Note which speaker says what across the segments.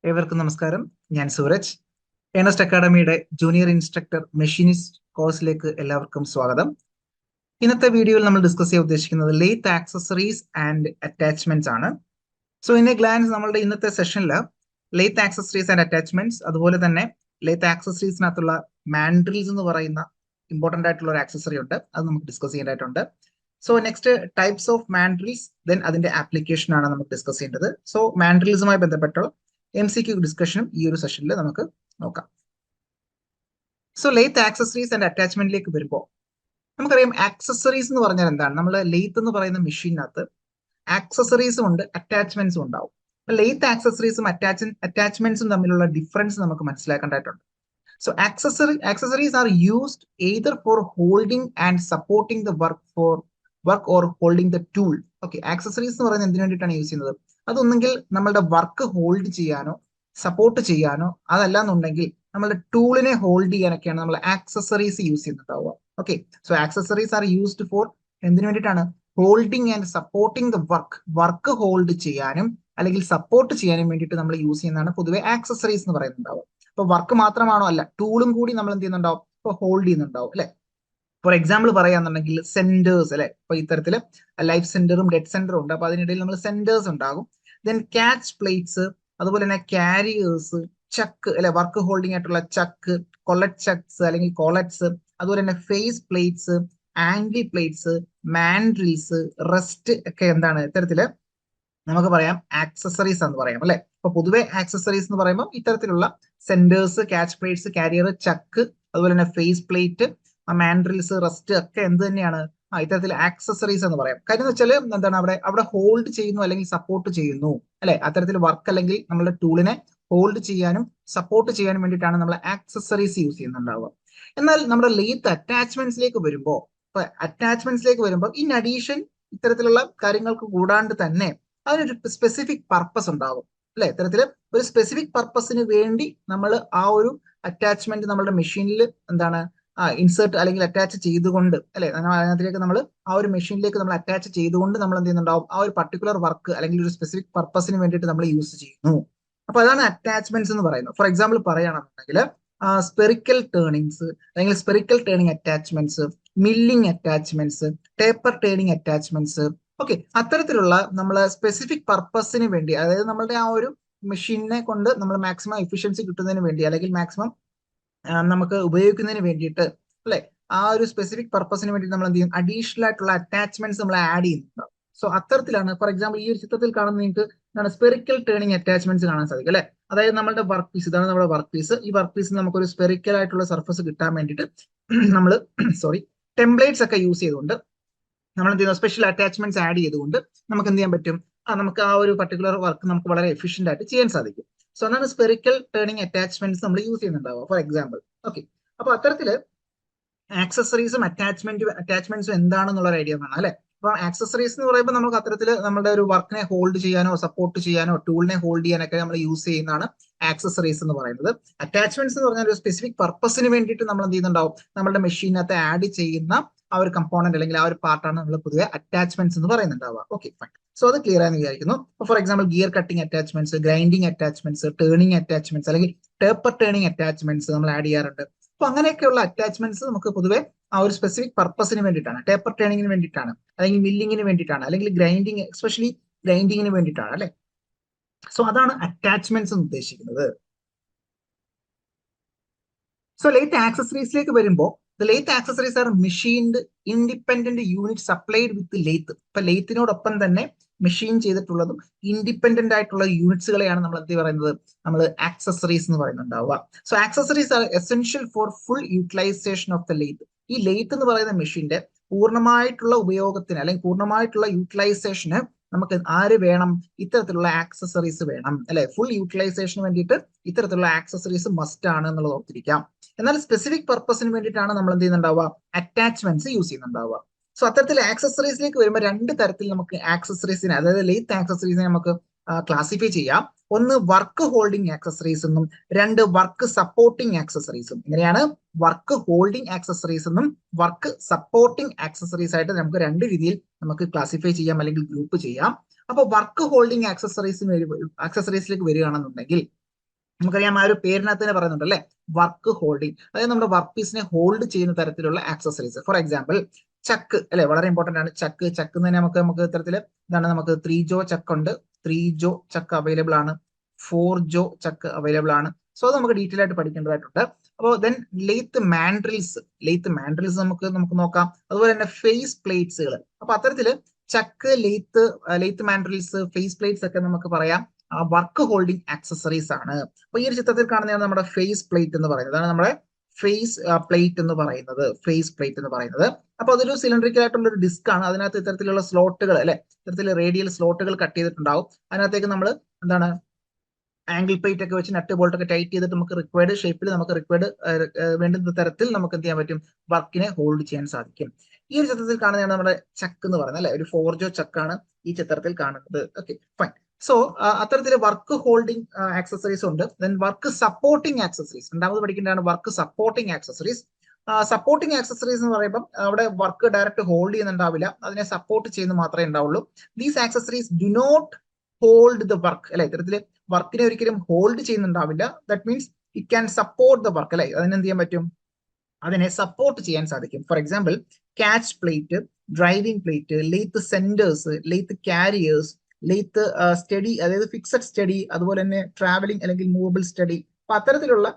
Speaker 1: ഏവർക്കും നമസ്കാരം. ഞാൻ സൂരജ്. ഏണസ്റ്റ് അക്കാഡമിയുടെ ജൂനിയർ ഇൻസ്ട്രക്ടർ മെഷീനിസ്റ്റ് കോഴ്സിലേക്ക് എല്ലാവർക്കും സ്വാഗതം. ഇന്നത്തെ വീഡിയോയിൽ നമ്മൾ ഡിസ്കസ് ചെയ്യാൻ ഉദ്ദേശിക്കുന്നത് ലേത്ത് ആക്സസറീസ് ആൻഡ് അറ്റാച്ച്മെന്റ്സ് ആണ്. സോ ഇൻ എ ഗ്ലാൻസ് നമ്മളുടെ ഇന്നത്തെ സെഷനിൽ ലേത്ത് ആക്സസറീസ് ആൻഡ് അറ്റാച്ച്മെന്റ്സ്, അതുപോലെ തന്നെ ലേത്ത് ആക്സസറീസിനകത്തുള്ള മാൻഡ്രിൽസ് എന്ന് പറയുന്ന ഇമ്പോർട്ടന്റ് ആയിട്ടുള്ള ഒരു ആക്സസറി ഉണ്ട്, അത് നമുക്ക് ഡിസ്കസ് ചെയ്യേണ്ടതായിട്ടുണ്ട്. So next types of mandrels, then അതിന്റെ ആപ്ലിക്കേഷൻ ആണ് നമുക്ക് ഡിസ്കസ് ചെയ്യേണ്ടത്. സോ മാൻഡ്രിൽസുമായി ബന്ധപ്പെട്ടുള്ള MCQ ഡിസ്കഷനും ഈ ഒരു സെഷനിൽ നമുക്ക് നോക്കാം. സോ ലേത്ത് ആക്സസറീസ് ആൻഡ് അറ്റാച്ച്മെന്റിലേക്ക് വരുമ്പോൾ നമുക്കറിയാം, ആക്സസറീസ് എന്ന് പറഞ്ഞാൽ എന്താണ്. നമ്മൾ ലേത്ത് എന്ന് പറയുന്ന മെഷീനകത്ത് ആക്സസറീസും ഉണ്ട്, അറ്റാച്ച്മെന്റ്സും ഉണ്ടാവും. ലേത്ത് ആക്സസറീസും അറ്റാച്ച്മെന്റ്സും തമ്മിലുള്ള ഡിഫറൻസ് നമുക്ക് മനസ്സിലാക്കേണ്ടതായിട്ടുണ്ട്. So accessories are used either for holding and supporting the work or holding the tool. Okay, accessories എന്ന് പറയുന്നത് എന്തിനു വേണ്ടിയിട്ടാണ് യൂസ് ചെയ്യുന്നത്? അതൊന്നെങ്കിൽ നമ്മളുടെ വർക്ക് ഹോൾഡ് ചെയ്യാനോ സപ്പോർട്ട് ചെയ്യാനോ, അതല്ല എന്നുണ്ടെങ്കിൽ നമ്മളുടെ ടൂളിനെ ഹോൾഡ് ചെയ്യാനൊക്കെയാണ് നമ്മൾ ആക്സസറീസ് യൂസ് ചെയ്യുന്നുണ്ടാവുക. Okay, so accessories are used for എന്തിനു വേണ്ടിയിട്ടാണ്? Holding and supporting the work hold ചെയ്യാനും അല്ലെങ്കിൽ സപ്പോർട്ട് ചെയ്യാനും വേണ്ടിയിട്ട് നമ്മൾ യൂസ് ചെയ്യുന്നതാണ് പൊതുവെ ആക്സസറീസ് എന്ന് പറയുന്നുണ്ടാവുക. ഇപ്പൊ വർക്ക് മാത്രമാണോ? അല്ല, ടൂളും കൂടി നമ്മൾ എന്ത് ചെയ്യുന്നുണ്ടാവും? ഇപ്പൊ ഹോൾഡ് ചെയ്യുന്നുണ്ടാവും അല്ലെ. ഫോർ എക്സാമ്പിൾ പറയാന്നുണ്ടെങ്കിൽ സെന്റേഴ്സ് അല്ലെ. ഇപ്പൊ ഇത്തരത്തില് ലൈഫ് സെന്ററും ഡെഡ് സെന്ററും ഉണ്ട്. അപ്പൊ അതിനിടയിൽ നമ്മൾ സെന്റേഴ്സ് ഉണ്ടാകും. ദെൻ ക്യാച്ച് പ്ലേറ്റ്സ്, അതുപോലെ തന്നെ ക്യാരിയേഴ്സ്, ചക്ക് അല്ലെ, വർക്ക് ഹോൾഡിംഗ് ആയിട്ടുള്ള ചക്ക്, കൊളറ്റ് ചക്സ് അല്ലെങ്കിൽ കോളറ്റ്സ്, അതുപോലെ തന്നെ face plates, angle plates, mandrels, rest ഒക്കെ എന്താണ് ഇത്തരത്തില് നമുക്ക് പറയാം ആക്സസറീസ് എന്ന് പറയാം അല്ലെ. അപ്പൊ പൊതുവെ ആക്സസറീസ് എന്ന് പറയുമ്പോൾ ഇത്തരത്തിലുള്ള സെന്റേഴ്സ്, ക്യാച്ച് പ്ലേറ്റ്സ്, കാരിയർ, ചക്ക്, അതുപോലെ തന്നെ ഫേസ് പ്ലേറ്റ്, മാൻഡ്രിൽസ്, റെസ്റ്റ് ഒക്കെ എന്ത് തന്നെയാണ്? ഇത്തരത്തിൽ ആക്സസറീസ് എന്ന് പറയാം. കാര്യം എന്ന് വെച്ചാൽ എന്താണ്, അവിടെ ഹോൾഡ് ചെയ്യുന്നു അല്ലെങ്കിൽ സപ്പോർട്ട് ചെയ്യുന്നു അല്ലെ. അത്തരത്തിൽ വർക്ക് അല്ലെങ്കിൽ നമ്മുടെ ടൂളിനെ ഹോൾഡ് ചെയ്യാനും സപ്പോർട്ട് ചെയ്യാനും വേണ്ടിയിട്ടാണ് നമ്മൾ ആക്സസറീസ് യൂസ് ചെയ്യുന്നുണ്ടാവുക. എന്നാൽ നമ്മുടെ ലേത്ത് അറ്റാച്ച്മെന്റ്സിലേക്ക് വരുമ്പോൾ ഇൻ അഡീഷൻ ഇത്തരത്തിലുള്ള കാര്യങ്ങൾക്ക് കൂടാണ്ട് തന്നെ അതിനൊരു സ്പെസിഫിക് പർപ്പസ് ഉണ്ടാകും അല്ലെ. ഇത്തരത്തില് ഒരു സ്പെസിഫിക് പർപ്പസിന് വേണ്ടി നമ്മൾ ആ ഒരു അറ്റാച്ച്മെന്റ് നമ്മുടെ മെഷീനിൽ എന്താണ് ഇൻസേർട്ട് അല്ലെങ്കിൽ അറ്റാച്ച് ചെയ്തുകൊണ്ട് അല്ലെ, അതിനകത്തേക്ക് നമ്മൾ ആ ഒരു മെഷീനിലേക്ക് നമ്മൾ അറ്റാച്ച് ചെയ്തുകൊണ്ട് നമ്മൾ എന്ത് ചെയ്യുന്നുണ്ടാവും? ആ ഒരു പർട്ടിക്കുലർ വർക്ക് അല്ലെങ്കിൽ ഒരു സ്പെസിഫിക് പർപ്പസിന് വേണ്ടിയിട്ട് നമ്മൾ യൂസ് ചെയ്യുന്നു. അപ്പൊ അതാണ് അറ്റാച്ച്മെന്റ്സ് എന്ന് പറയുന്നത്. ഫോർ എക്സാമ്പിൾ പറയുകയാണെന്നുണ്ടെങ്കിൽ സ്പെറിക്കൽ ടേണിങ്സ് അല്ലെങ്കിൽ spherical turning attachments, milling attachments, taper turning attachments. Okay, അത്തരത്തിലുള്ള നമ്മളെ സ്പെസിഫിക് പർപ്പസിന് വേണ്ടി, അതായത് നമ്മളുടെ ആ ഒരു മെഷീനെ കൊണ്ട് നമ്മൾ മാക്സിമം എഫിഷ്യൻസി കിട്ടുന്നതിന് വേണ്ടി അല്ലെങ്കിൽ മാക്സിമം നമുക്ക് ഉപയോഗിക്കുന്നതിന് വേണ്ടിയിട്ട് അല്ലെ, ആ ഒരു സ്പെസിഫിക് പർപ്പസിന് വേണ്ടി നമ്മൾ എന്ത് ചെയ്യും? അഡീഷണൽ ആയിട്ടുള്ള അറ്റാച്ച്മെന്റ്സ് നമ്മൾ ആഡ് ചെയ്യുന്നുണ്ടാവും. സോ അത്തരത്തിലാണ് ഫോർ എക്സാമ്പിൾ ഈ ഒരു ചിത്രത്തിൽ കാണുന്ന നിങ്ങൾക്ക് എന്താണ് സ്പെറിക്കൽ ടേണിംഗ് അറ്റാച്ച്മെന്റ്സ് കാണാൻ സാധിക്കും അല്ലെ. അതായത് നമ്മുടെ വർക്ക് പീസ്, ഇതാണ് നമ്മുടെ വർക്ക് പീസ്. ഈ വർക്ക് പീസിന് നമുക്കൊരു സ്പെറിക്കൽ ആയിട്ടുള്ള സർഫസ് കിട്ടാൻ വേണ്ടിയിട്ട് നമ്മൾ ടെംപ്ലേറ്റ്സ് ഒക്കെ യൂസ് ചെയ്തുകൊണ്ട് നമ്മൾ എന്ത് ചെയ്യുന്നു? സ്പെഷ്യൽ അറ്റാച്ച്മെന്റ്സ് ആഡ് ചെയ്തുകൊണ്ട് നമുക്ക് എന്ത് ചെയ്യാൻ പറ്റും? നമുക്ക് ആ ഒരു പർട്ടിക്കുലർ വർക്ക് നമുക്ക് വളരെ എഫിഷ്യന്റ് ആയിട്ട് ചെയ്യാൻ സാധിക്കും. സോ അതാണ് സ്പെറിക്കൽ ടേണിംഗ് അറ്റാച്ച്മെന്റ്സ് നമ്മൾ യൂസ് ചെയ്യുന്നുണ്ടാവുക ഫോർ എക്സാമ്പിൾ. ഓക്കെ, അപ്പൊ അത്തരത്തില് ആക്സസറീസും അറ്റാച്ച്മെന്റ്സും എന്താണെന്നുള്ള ഒരു ഐഡിയ വേണം അല്ലെ. അപ്പൊ ആക്സസറീസ് എന്ന് പറയുമ്പോൾ നമുക്ക് അത്തരത്തിൽ നമ്മുടെ ഒരു വർക്കിനെ ഹോൾഡ് ചെയ്യാനോ സപ്പോർട്ട് ചെയ്യാനോ ടൂളിനെ ഹോൾഡ് ചെയ്യാനൊക്കെ നമ്മൾ യൂസ് ചെയ്യുന്നതാണ് ആക്സസറീസ് എന്ന് പറയുന്നത്. അറ്റാച്ച്മെന്റ്സ് എന്ന് പറഞ്ഞാൽ ഒരു സ്പെസിഫിക് പർപ്പസിന് വേണ്ടിയിട്ട് നമ്മൾ എന്ത് ചെയ്യുന്നുണ്ടാവും? നമ്മുടെ മെഷീനകത്ത് ആഡ് ചെയ്യുന്ന ആ ഒരു കമ്പോണന്റ് അല്ലെങ്കിൽ ആ ഒരു പാർട്ടാണ് നമ്മൾ പൊതുവെ അറ്റാച്ച്മെന്റ്സ് എന്ന് പറയുന്നുണ്ടാവുക. Okay, fine. സോ അത് ക്ലിയർ ആണെന്ന് വിചാരിക്കുന്നു. For example gear cutting attachments, grinding attachments, turning attachments അല്ലെങ്കിൽ ടേപ്പർ ടേണിംഗ് അറ്റാച്ച്മെന്റ്സ് നമ്മൾ ആഡ് ചെയ്യാറുണ്ട്. അപ്പൊ അങ്ങനെയൊക്കെയുള്ള അറ്റാച്ച്മെന്റ്സ് നമുക്ക് പൊതുവെ ആ ഒരു സ്പെസിഫിക് പർപ്പസിന് വേണ്ടിയിട്ടാണ്, ടേപ്പർ ടേണിങ്ങിന് വേണ്ടിയിട്ടാണ്, അല്ലെങ്കിൽ മില്ലിങ്ങിന് വേണ്ടിയിട്ടാണ്, അല്ലെങ്കിൽ ഗ്രൈൻഡിങ്, എസ്പെഷ്യലി ഗ്രൈൻഡിങ്ങിന് വേണ്ടിയിട്ടാണ് അല്ലെ. സോ അതാണ് അറ്റാച്ച്മെന്റ്സ് എന്ന് ഉദ്ദേശിക്കുന്നത്. സോ ലേത്ത് ആക്സസറീസിലേക്ക് വരുമ്പോൾ lathe accessories are machined independent unit supplied with lathe. ഇപ്പൊ ലേത്തിനോടൊപ്പം തന്നെ മെഷീൻ ചെയ്തിട്ടുള്ളതും ഇൻഡിപെൻഡന്റ് ആയിട്ടുള്ള യൂണിറ്റ്സുകളെയാണ് നമ്മൾ എന്ത് പറയുന്നത്? നമ്മൾ ആക്സസറീസ് എന്ന് പറയുന്നുണ്ടാവുക. So accessories are essential for full utilization of the lathe. ഈ ലേത്ത് എന്ന് പറയുന്ന മെഷീന്റെ പൂർണ്ണമായിട്ടുള്ള ഉപയോഗത്തിന് അല്ലെങ്കിൽ പൂർണ്ണമായിട്ടുള്ള യൂട്ടിലൈസേഷന് നമുക്ക് ആര് വേണം? ഇത്തരത്തിലുള്ള ആക്സസറീസ് വേണം അല്ലെ. ഫുൾ യൂട്ടിലൈസേഷന് വേണ്ടിയിട്ട് ഇത്തരത്തിലുള്ള ആക്സസറീസ് മസ്റ്റ് ആണ് എന്നുള്ളത് ഓർത്തിരിക്കാം. എന്നാൽ സ്പെസിഫിക് പർപ്പസിന് വേണ്ടിയിട്ടാണ് നമ്മൾ എന്ത് ചെയ്യുന്നുണ്ടാവുക? അറ്റാച്ച്മെന്റ്സ് യൂസ് ചെയ്യുന്നുണ്ടാവുക. സോ അത്തരത്തിൽ ആക്സസറീസിലേക്ക് വരുമ്പോൾ രണ്ട് തരത്തിൽ നമുക്ക് ആക്സസറീസിനെ, അതായത് ലേത്ത് ആക്സസറീസിനെ നമുക്ക് ക്ലാസിഫൈ ചെയ്യാം. ഒന്ന് വർക്ക് ഹോൾഡിംഗ് ആക്സസറീസ് എന്നും, രണ്ട് വർക്ക് സപ്പോർട്ടിംഗ് ആക്സസറീസും. ഇങ്ങനെയാണ് വർക്ക് ഹോൾഡിംഗ് ആക്സസറീസ് എന്നും വർക്ക് സപ്പോർട്ടിംഗ് ആക്സസറീസ് ആയിട്ട് നമുക്ക് രണ്ട് രീതിയിൽ നമുക്ക് ക്ലാസിഫൈ ചെയ്യാം അല്ലെങ്കിൽ ഗ്രൂപ്പ് ചെയ്യാം. അപ്പൊ വർക്ക് ഹോൾഡിംഗ് ആക്സസറീസിലേക്ക് വരികയാണെന്നുണ്ടെങ്കിൽ നമുക്കറിയാം ആ ഒരു പേരിനകത്ത് തന്നെ പറയുന്നുണ്ട് അല്ലെ, വർക്ക് ഹോൾഡിംഗ്, അതായത് നമ്മുടെ വർക്ക് പീസിനെ ഹോൾഡ് ചെയ്യുന്ന തരത്തിലുള്ള ആക്സസറീസ്. ഫോർ എക്സാമ്പിൾ ചക്ക് അല്ലെ, വളരെ ഇമ്പോർട്ടന്റ് ആണ് ചക്ക്. ചക്ക് തന്നെ നമുക്ക് ഇത്തരത്തിൽ എന്താണ്, നമുക്ക് 3 ജോ ചക്ക് ഉണ്ട്, 3 ജോ ചക്ക് അവൈലബിൾ ആണ്, 4 ജോ ചക്ക് അവൈലബിൾ ആണ്. സോ അത് നമുക്ക് ഡീറ്റെയിൽ ആയിട്ട് പഠിക്കേണ്ടതായിട്ടുണ്ട്. അപ്പോൾ ദെൻ ലെയ്ത്ത് മാൻഡ്രിൽസ് നമുക്ക് നോക്കാം. അതുപോലെ തന്നെ ഫേസ് പ്ലേറ്റ്സുകൾ. അപ്പൊ അത്തരത്തില് ചക്ക്, ലെയ്ത്ത് മാൻഡ്രിൽസ്, ഫേസ് പ്ലേറ്റ്സ് ഒക്കെ നമുക്ക് പറയാം വർക്ക് ഹോൾഡിംഗ് ആക്സസറീസ് ആണ്. അപ്പൊ ഈ ഒരു ചിത്രത്തിൽ കാണുന്നതാണ് നമ്മുടെ ഫേസ് പ്ലേറ്റ് എന്ന് പറയുന്നത്. അതാണ് നമ്മുടെ ഫേസ് പ്ലേറ്റ് എന്ന് പറയുന്നത്. അപ്പൊ അതൊരു സിലിണ്ടറിക്കൽ ആയിട്ടുള്ള ഒരു ഡിസ്ക് ആണ്. അതിനകത്ത് ഇത്തരത്തിലുള്ള സ്ലോട്ടുകൾ അല്ലെ, ഇത്തരത്തിൽ റേഡിയൽ സ്ലോട്ടുകൾ കട്ട് ചെയ്തിട്ടുണ്ടാവും. അതിനകത്തേക്ക് നമ്മൾ എന്താണ് ആംഗിൾ പ്ലേറ്റ് ഒക്കെ വെച്ച് നട്ട് ബോൾട്ട് ഒക്കെ ടൈറ്റ് ചെയ്തിട്ട് നമുക്ക് റിക്വയർഡ് ഷേപ്പിൽ, നമുക്ക് റിക്വയർഡ് വേണ്ടുന്ന തരത്തിൽ നമുക്ക് എന്ത് ചെയ്യാൻ പറ്റും, വർക്കിനെ ഹോൾഡ് ചെയ്യാൻ സാധിക്കും. ഈ ഒരു ചിത്രത്തിൽ കാണുന്നതാണ് നമ്മുടെ ചക്ക് എന്ന് പറയുന്നത് അല്ലെ, ഒരു 4 ജോ ചക്കാണ് ഈ ചിത്രത്തിൽ കാണുന്നത്. Okay fine. സോ അത്തരത്തിൽ വർക്ക് ഹോൾഡിംഗ് ആക്സസറീസ് ഉണ്ട്. ദെൻ വർക്ക് സപ്പോർട്ടിംഗ് ആക്സസറീസ്, രണ്ടാമത് പഠിക്കേണ്ടതാണ് work supporting accessories. Supporting accessories എന്ന് പറയുമ്പോൾ അവിടെ വർക്ക് ഡയറക്റ്റ് ഹോൾഡ് ചെയ്യുന്നുണ്ടാവില്ല, അതിനെ സപ്പോർട്ട് ചെയ്യുന്ന മാത്രമേ ഉണ്ടാവുള്ളൂ. These accessories do not hold the work അല്ലെ, ഇത്തരത്തില് വർക്കിനെ ഒരിക്കലും ഹോൾഡ് ചെയ്യുന്നുണ്ടാവില്ല. That means it can support the work അല്ലെ, അതിന് എന്ത് ചെയ്യാൻ പറ്റും, അതിനെ സപ്പോർട്ട് ചെയ്യാൻ സാധിക്കും. For example catch plate, driving plate, lathe centres, lathe carriers, lathe steady, അതായത് ഫിക്സഡ് സ്റ്റഡി, അതുപോലെ തന്നെ ട്രാവലിംഗ് അല്ലെങ്കിൽ മൂവബിൾ സ്റ്റഡി. അപ്പൊ അത്തരത്തിലുള്ള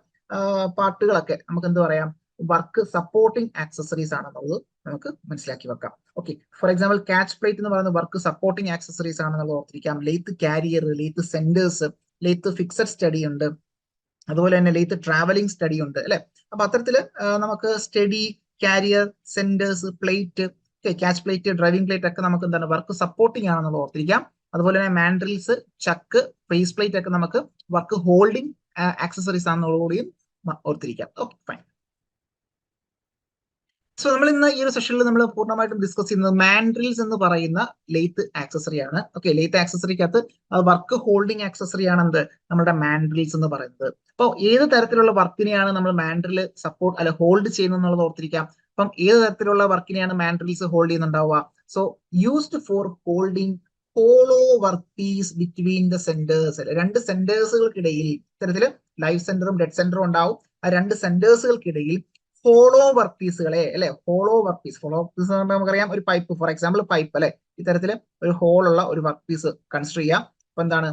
Speaker 1: പാർട്ടുകളൊക്കെ നമുക്ക് എന്ത് പറയാം, വർക്ക് സപ്പോർട്ടിംഗ് ആക്സസറീസ് ആണെന്നുള്ളത് നമുക്ക് മനസ്സിലാക്കി വെക്കാം. ഓക്കെ, ഫോർ എക്സാമ്പിൾ കാച്ച് പ്ലേറ്റ് എന്ന് പറയുന്നത് വർക്ക് സപ്പോർട്ടിംഗ് ആക്സസറീസ് ആണെന്നുള്ളത് ഓർത്തിരിക്കാം. Lathe carrier, lathe centres, lathe fixed steady ഉണ്ട്, അതുപോലെ തന്നെ ലെയ്ത്ത് ട്രാവലിംഗ് സ്റ്റഡി ഉണ്ട് അല്ലെ. അപ്പൊ അത്തരത്തില് നമുക്ക് സ്റ്റഡി, കാരിയർ, സെന്റേഴ്സ്, പ്ലേറ്റ്, കാച്ച് പ്ലേറ്റ്, ഡ്രൈവിംഗ് പ്ലേറ്റ് ഒക്കെ നമുക്ക് എന്താണ് വർക്ക് സപ്പോർട്ടിംഗ് ആണെന്നുള്ളത് ഓർത്തിരിക്കാം. അതുപോലെ തന്നെ മാൻഡ്രിൽസ്, ചക്ക്, ഫേസ് പ്ലേറ്റ് ഒക്കെ നമുക്ക് വർക്ക് ഹോൾഡിംഗ് ആക്സസറീസ് ആണെന്നുള്ളതുകൂടിയും ഓർത്തിരിക്കാം. Okay fine. സോ നമ്മൾ ഇന്ന് ഈ ഒരു സെഷനിൽ നമ്മൾ പൂർണ്ണമായിട്ടും ഡിസ്കസ് ചെയ്യുന്നത് മാൻഡ്രിൽസ് എന്ന് പറയുന്ന ലെയ്ത്ത് ആക്സസറി ആണ്. ഓക്കെ, ലെയ്ത്ത് ആക്സസറിക്കകത്ത് വർക്ക് ഹോൾഡിംഗ് ആക്സസറി ആണ് എന്ത്, നമ്മുടെ മാൻഡ്രിൽസ് എന്ന് പറയുന്നത്. അപ്പോൾ ഏത് തരത്തിലുള്ള വർക്കിനെയാണ് നമ്മൾ മാൻഡ്രിൽ സപ്പോർട്ട് അല്ലെ ഹോൾഡ് ചെയ്യുന്നത് എന്നുള്ളത് ഓർത്തിരിക്കാം. അപ്പം ഏത് തരത്തിലുള്ള വർക്കിനെയാണ് മാൻഡ്രിൽസ് ഹോൾഡ് ചെയ്യുന്നുണ്ടാവുക? So used for holding hollow work piece between the centres. രണ്ട് സെന്റേഴ്സുകൾക്കിടയിൽ, ഇത്തരത്തിൽ ലൈഫ് സെന്ററും ഡെഡ് സെന്ററും ഉണ്ടാവും. ആ രണ്ട് സെന്റേഴ്സുകൾക്കിടയിൽ ഹോളോ വർക്ക് പീസുകളെ അല്ലെ, ഹോളോ വർക്ക് പീസ് എന്ന് പറയുമ്പോൾ നമുക്കറിയാം ഒരു പൈപ്പ്, ഫോർ എക്സാമ്പിൾ പൈപ്പ് അല്ലെ, ഇത്തരത്തിൽ ഒരു ഹോൾ ഉള്ള ഒരു വർക്ക് പീസ് കൺസിഡർ ചെയ്യാം. അപ്പൊ എന്താണ്,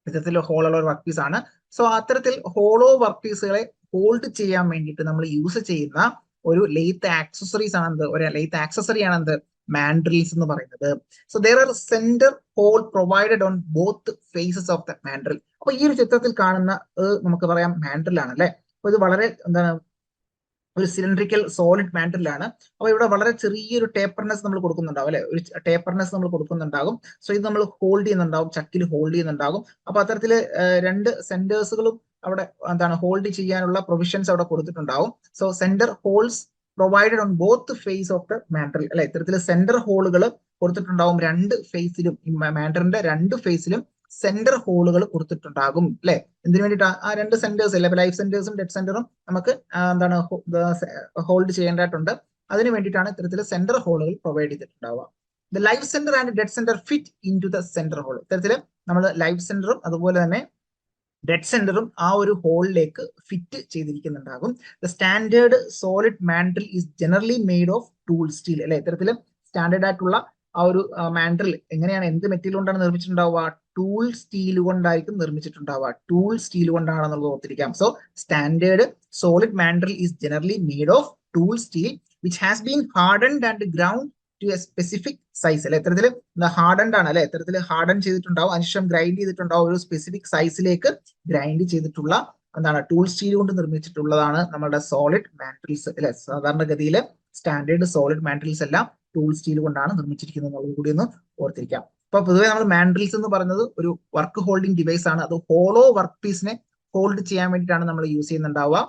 Speaker 1: ഇത്തരത്തിൽ ഹോൾ ഉള്ള ഒരു വർക്ക് പീസ് ആണ്. സോ അത്തരത്തിൽ ഹോളോ വർക്ക് പീസുകളെ ഹോൾഡ് ചെയ്യാൻ വേണ്ടിയിട്ട് നമ്മൾ യൂസ് ചെയ്യുന്ന ഒരു ലെയ്ത്ത് ആക്സസറീസ് ആണ് എന്ത്, ഒരു ലെയ്ത്ത് ആക്സസറി ആണ് എന്ത്, മാൻഡ്രിൽസ് എന്ന് പറയുന്നത്. So there are centre hole provided on both faces of the mandrel. അപ്പൊ ഈ ഒരു ചിത്രത്തിൽ കാണുന്ന നമുക്ക് പറയാം മാൻഡ്രിൽ ആണ് അല്ലെ. അപ്പൊ ഇത് വളരെ എന്താണ്, ഒരു സിലിണ്ടറിക്കൽ സോളിഡ് മാൻഡ്രിലാണ്. അപ്പൊ ഇവിടെ വളരെ ചെറിയൊരു ടേപ്പർനെസ് നമ്മൾ കൊടുക്കുന്നുണ്ടാവും അല്ലെ, ഒരു ടേപ്പർനെസ് നമ്മൾ കൊടുക്കുന്നുണ്ടാകും. സോ ഇത് നമ്മൾ ഹോൾഡ് ചെയ്യുന്നുണ്ടാവും, ചക്കിൽ ഹോൾഡ് ചെയ്യുന്നുണ്ടാകും. അപ്പൊ അത്തരത്തില് രണ്ട് സെന്റേഴ്സുകളും അവിടെ എന്താണ് ഹോൾഡ് ചെയ്യാനുള്ള പ്രൊവിഷൻസ് അവിടെ കൊടുത്തിട്ടുണ്ടാവും. So centre holes provided on both face of the mandrel അല്ലെ, ഇത്തരത്തിൽ സെന്റർ ഹോളുകൾ കൊടുത്തിട്ടുണ്ടാവും രണ്ട് ഫേസിലും, മാൻഡ്രിന്റെ രണ്ട് ഫേസിലും സെന്റർ ഹോളുകൾ കൊടുത്തിട്ടുണ്ടാകും അല്ലെ. എന്തിനു വേണ്ടിയിട്ട്, ആ രണ്ട് സെന്റേഴ്സ് അല്ലെ, ലൈഫ് സെന്റേഴ്സും ഡെഡ് സെന്ററും നമുക്ക് എന്താണ് ഹോൾഡ് ചെയ്യേണ്ടതായിട്ടുണ്ട്. അതിന് വേണ്ടിയിട്ടാണ് ഇത്തരത്തിൽ സെന്റർ ഹോളുകൾ പ്രൊവൈഡ് ചെയ്തിട്ടുണ്ടാവുക. The life centre and dead centre fit into the centre hole. ഇത്തരത്തിൽ നമ്മൾ ലൈഫ് സെന്ററും അതുപോലെ തന്നെ ഡെഡ് സെന്ററും ആ ഒരു ഹോളിലേക്ക് ഫിറ്റ് ചെയ്തിരിക്കുന്നുണ്ടാകും. The standard solid mandrel is generally made of tool steel അല്ലെ, ഇത്തരത്തിൽ സ്റ്റാൻഡേർഡ് ആയിട്ടുള്ള ആ ഒരു മാൻഡ്രിൽ എങ്ങനെയാണ്, എന്ത് മെറ്റീരിയൽ കൊണ്ടാണ് നിർമ്മിച്ചിട്ടുണ്ടാവുക, ടൂൾ സ്റ്റീൽ കൊണ്ടായിരിക്കും നിർമ്മിച്ചിട്ടുണ്ടാവുക, ടൂൾ സ്റ്റീൽ കൊണ്ടാണെന്നുള്ളത് ഓർത്തിരിക്കാം. So standard solid mandrel is generally made of tool steel which has been hardened and ground to a specific size അല്ലെ, ഇത്തരത്തിൽ ഹാർഡൻഡ് ആണ് അല്ലെ, ഇത്തരത്തിൽ ഹാർഡൻ ചെയ്തിട്ടുണ്ടാവും, അതിനുശേഷം ഗ്രൈൻഡ് ചെയ്തിട്ടുണ്ടാവും, ഒരു സ്പെസിഫിക് സൈസിലേക്ക് ഗ്രൈൻഡ് ചെയ്തിട്ടുള്ള എന്താണ് ടൂൾ സ്റ്റീൽ കൊണ്ട് നിർമ്മിച്ചിട്ടുള്ളതാണ് നമ്മുടെ സോളിഡ് മാൻഡ്രിൽസ് അല്ലെ. സാധാരണഗതിയിൽ സ്റ്റാൻഡേർഡ് സോളിഡ് മാൻഡ്രിൽസ് എല്ലാം ടൂൾ സ്റ്റീൽ കൊണ്ടാണ് നിർമ്മിച്ചിരിക്കുന്നത് എന്നുള്ളത് കൂടി ഒന്ന് ഓർത്തിരിക്കാം. അപ്പൊ പൊതുവെ നമ്മൾ മാൻഡ്രിൽസ് എന്ന് പറയുന്നത് ഒരു വർക്ക് ഹോൾഡിംഗ് ഡിവൈസ് ആണ്. അത് ഹോളോ വർക്ക് പീസിനെ ഹോൾഡ് ചെയ്യാൻ വേണ്ടിയിട്ടാണ് നമ്മൾ യൂസ് ചെയ്യുന്നുണ്ടാവുക.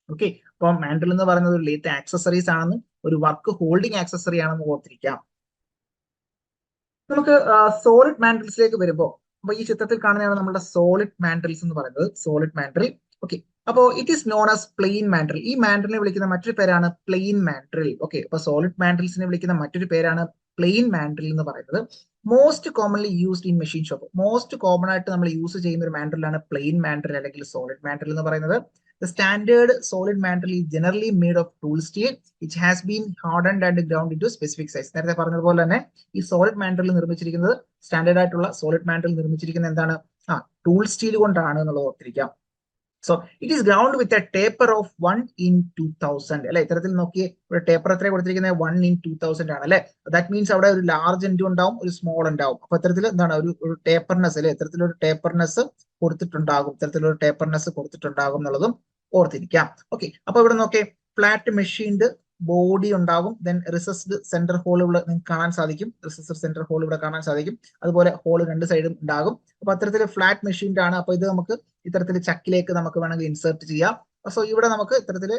Speaker 1: ഓക്കെ, അപ്പൊ മാൻഡ്രിൽ എന്ന് പറയുന്നത് ഒരു ലെയ്ത്ത് ആക്സസറീസ് ആണെന്നും ഒരു വർക്ക് ഹോൾഡിംഗ് ആക്സസറി ആണെന്ന് ഓർത്തിരിക്കാം. നമുക്ക് സോളിഡ് മാൻഡ്രിൽസിലേക്ക് വരുമ്പോൾ, അപ്പൊ ഈ ചിത്രത്തിൽ കാണുന്നതാണ് നമ്മുടെ സോളിഡ് മാൻഡ്രിൽസ് എന്ന് പറയുന്നത്, സോളിഡ് മാൻഡ്രിൽ. ഓക്കെ, അപ്പോ it is known as plain mandrel. ഈ മാൻഡ്രിലിനെ വിളിക്കുന്ന മറ്റൊരു പേരാണ് പ്ലെയിൻ മാൻഡ്രിൽ. ഓക്കെ, അപ്പൊ സോളിഡ് മാൻഡ്രിൽസിനെ വിളിക്കുന്ന മറ്റൊരു പേരാണ് പ്ലെയിൻ മാൻഡ്രിൽ എന്ന് പറയുന്നത്. Most commonly used in machine shop. Most common ആയിട്ട് നമ്മൾ യൂസ് ചെയ്യുന്ന ഒരു മാൻഡ്രിലാണ് പ്ലെയിൻ മാൻഡ്രിൽ അല്ലെങ്കിൽ സോളിഡ് മാൻഡ്രിൽ എന്ന് പറയുന്നത്. The standard solid mantle is generally made of tool steel which has been hardened and ground into specific size. നേരത്തെ പറഞ്ഞതുപോലെ തന്നെ ഈ സോളിഡ് മാൻഡ്രിൽ നിർമ്മിച്ചിരിക്കുന്നത് സ്റ്റാൻഡേർഡ് ആയിട്ടുള്ള സോളിഡ് മാൻഡ്രിൽ നിർമ്മിച്ചിരിക്കുന്നത് എന്താണ്? ടൂൾ സ്റ്റീൽ കൊണ്ടാണ് എന്നുള്ളത് ഓർത്തിരിക്കാം. So it is ground with a taper of 1:2000 അല്ലെ. ഇത്തരത്തിൽ നോക്കിയേ, ഒരു ടേപ്പർ എത്ര കൊടുത്തിരിക്കുന്നത്? 1:2000 ആണ് അല്ലെ. ദാറ്റ് മീൻസ് അവിടെ ഒരു ലാർജ് എൻഡ് ഉണ്ടാവും, ഒരു സ്മോൾ ഉണ്ടാവും. അപ്പൊ ഇത്തരത്തിൽ എന്താണ് ഒരു ടേപ്പർനെസ് അല്ലെ, ഇത്തരത്തിലൊരു ടേപ്പർനെസ് കൊടുത്തിട്ടുണ്ടാകും എന്നുള്ളതും ഓർത്തിരിക്കാം. ഓക്കെ, അപ്പൊ ഇവിടെ നോക്കിയേ, ഫ്ലാറ്റ് മെഷീൻഡ് ബോഡി ഉണ്ടാകും. ദെൻ റിസസ്ഡ് സെന്റർ ഹോൾ ഇവിടെ നിങ്ങൾക്ക് കാണാൻ സാധിക്കും. റിസസ്ഡ് സെന്റർ ഹോൾ ഇവിടെ കാണാൻ സാധിക്കും. അതുപോലെ ഹോൾ രണ്ട് സൈഡും ഉണ്ടാകും. അപ്പൊ അത്തരത്തിൽ ഫ്ലാറ്റ് മെഷീൻഡ് ആണ്. അപ്പൊ ഇത് നമുക്ക് ഇത്തരത്തിൽ ചക്കിലേക്ക് നമുക്ക് വേണമെങ്കിൽ ഇൻസേർട്ട് ചെയ്യാം. സോ ഇവിടെ നമുക്ക് ഇത്തരത്തിൽ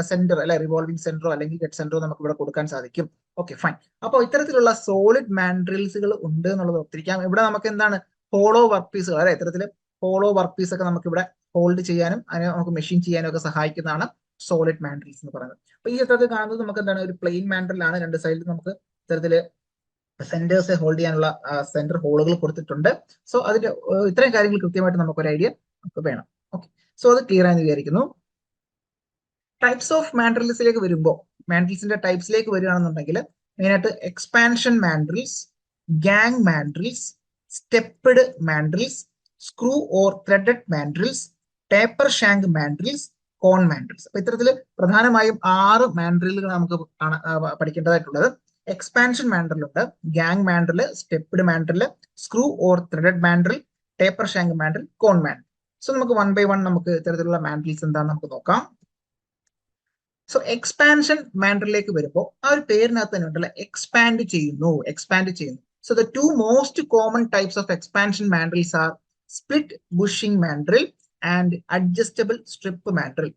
Speaker 1: സെന്റർ അല്ലെ, റിവോൾവിംഗ് സെന്ററോ അല്ലെങ്കിൽ ഡെഡ് സെന്ററോ നമുക്ക് ഇവിടെ കൊടുക്കാൻ സാധിക്കും. Okay, fine. അപ്പോൾ ഇത്തരത്തിലുള്ള സോളിഡ് മാൻഡ്രിൽസുകൾ ഉണ്ട് എന്നുള്ളത് ഓർത്തിരിക്കാം. ഇവിടെ നമുക്ക് എന്താണ് ഹോളോ വർക്ക് പീസുകൾ അല്ലെ, ഇത്തരത്തിൽ ഹോളോ വർക്ക് പീസ് ഒക്കെ നമുക്ക് ഇവിടെ ഹോൾഡ് ചെയ്യാനും അതിനെ നമുക്ക് മെഷീൻ ചെയ്യാനും ഒക്കെ സഹായിക്കുന്നതാണ് സോളിഡ് മാൻഡ്രിൽസ് എന്ന് പറയുന്നത്. അപ്പൊ ഈ ഇത്തരത്തിൽ കാണുന്നത് നമുക്ക് എന്താണ്, ഒരു പ്ലെയിൻ മാൻഡ്രിൽ ആണ്. രണ്ട് സൈഡിൽ നമുക്ക് ഇത്തരത്തില് സെന്റേഴ്സ് ഹോൾഡ് ചെയ്യാനുള്ള സെന്റർ ഹോളുകൾ കൊടുത്തിട്ടുണ്ട്. സോ അതിന്റെ ഇത്രയും കാര്യങ്ങൾ കൃത്യമായിട്ട് നമുക്ക് ഒരു ഐഡിയ നമുക്ക് വേണം. ഓക്കെ, സോ അത് ക്ലിയർ ആയെന്ന് വിചാരിക്കുന്നു. ടൈപ്സ് ഓഫ് മാൻഡ്രിൽസിലേക്ക് വരുമ്പോൾ, മാൻഡ്രിൽസിന്റെ ടൈപ്സിലേക്ക് വരികയാണെന്നുണ്ടെങ്കിൽ മെയിനായിട്ട് expansion mandrels, gang mandrels, stepped mandrels, screw or threaded mandrels, taper shank mandrels, cone mandrels. അപ്പൊ ഇത്തരത്തിൽ പ്രധാനമായും 6 മാൻഡ്രിലുകൾ നമുക്ക് പഠിക്കേണ്ടതായിട്ടുള്ളത്. എക്സ്പാൻഷൻ മാൻഡ്രിൽ ഉണ്ട്, gang mandrel, stepped mandrel, screw or threaded mandrel, taper shank mandrel, cone mandrel. So നമുക്ക് 1 by 1 നമുക്ക് ഇത്തരത്തിലുള്ള മാൻഡ്രിൽസ് എന്താണെന്ന് നമുക്ക് നോക്കാം. സോ എക്സ്പാൻഷൻ മാൻഡ്രിലേക്ക് വരുമ്പോൾ ആ ഒരു പേരിനകത്ത് തന്നെ ഉണ്ടല്ലോ, എക്സ്പാൻഡ് ചെയ്യുന്നു. So the 2 most common types of expansion mandrels are split bushing mandrel and adjustable strip mandrel.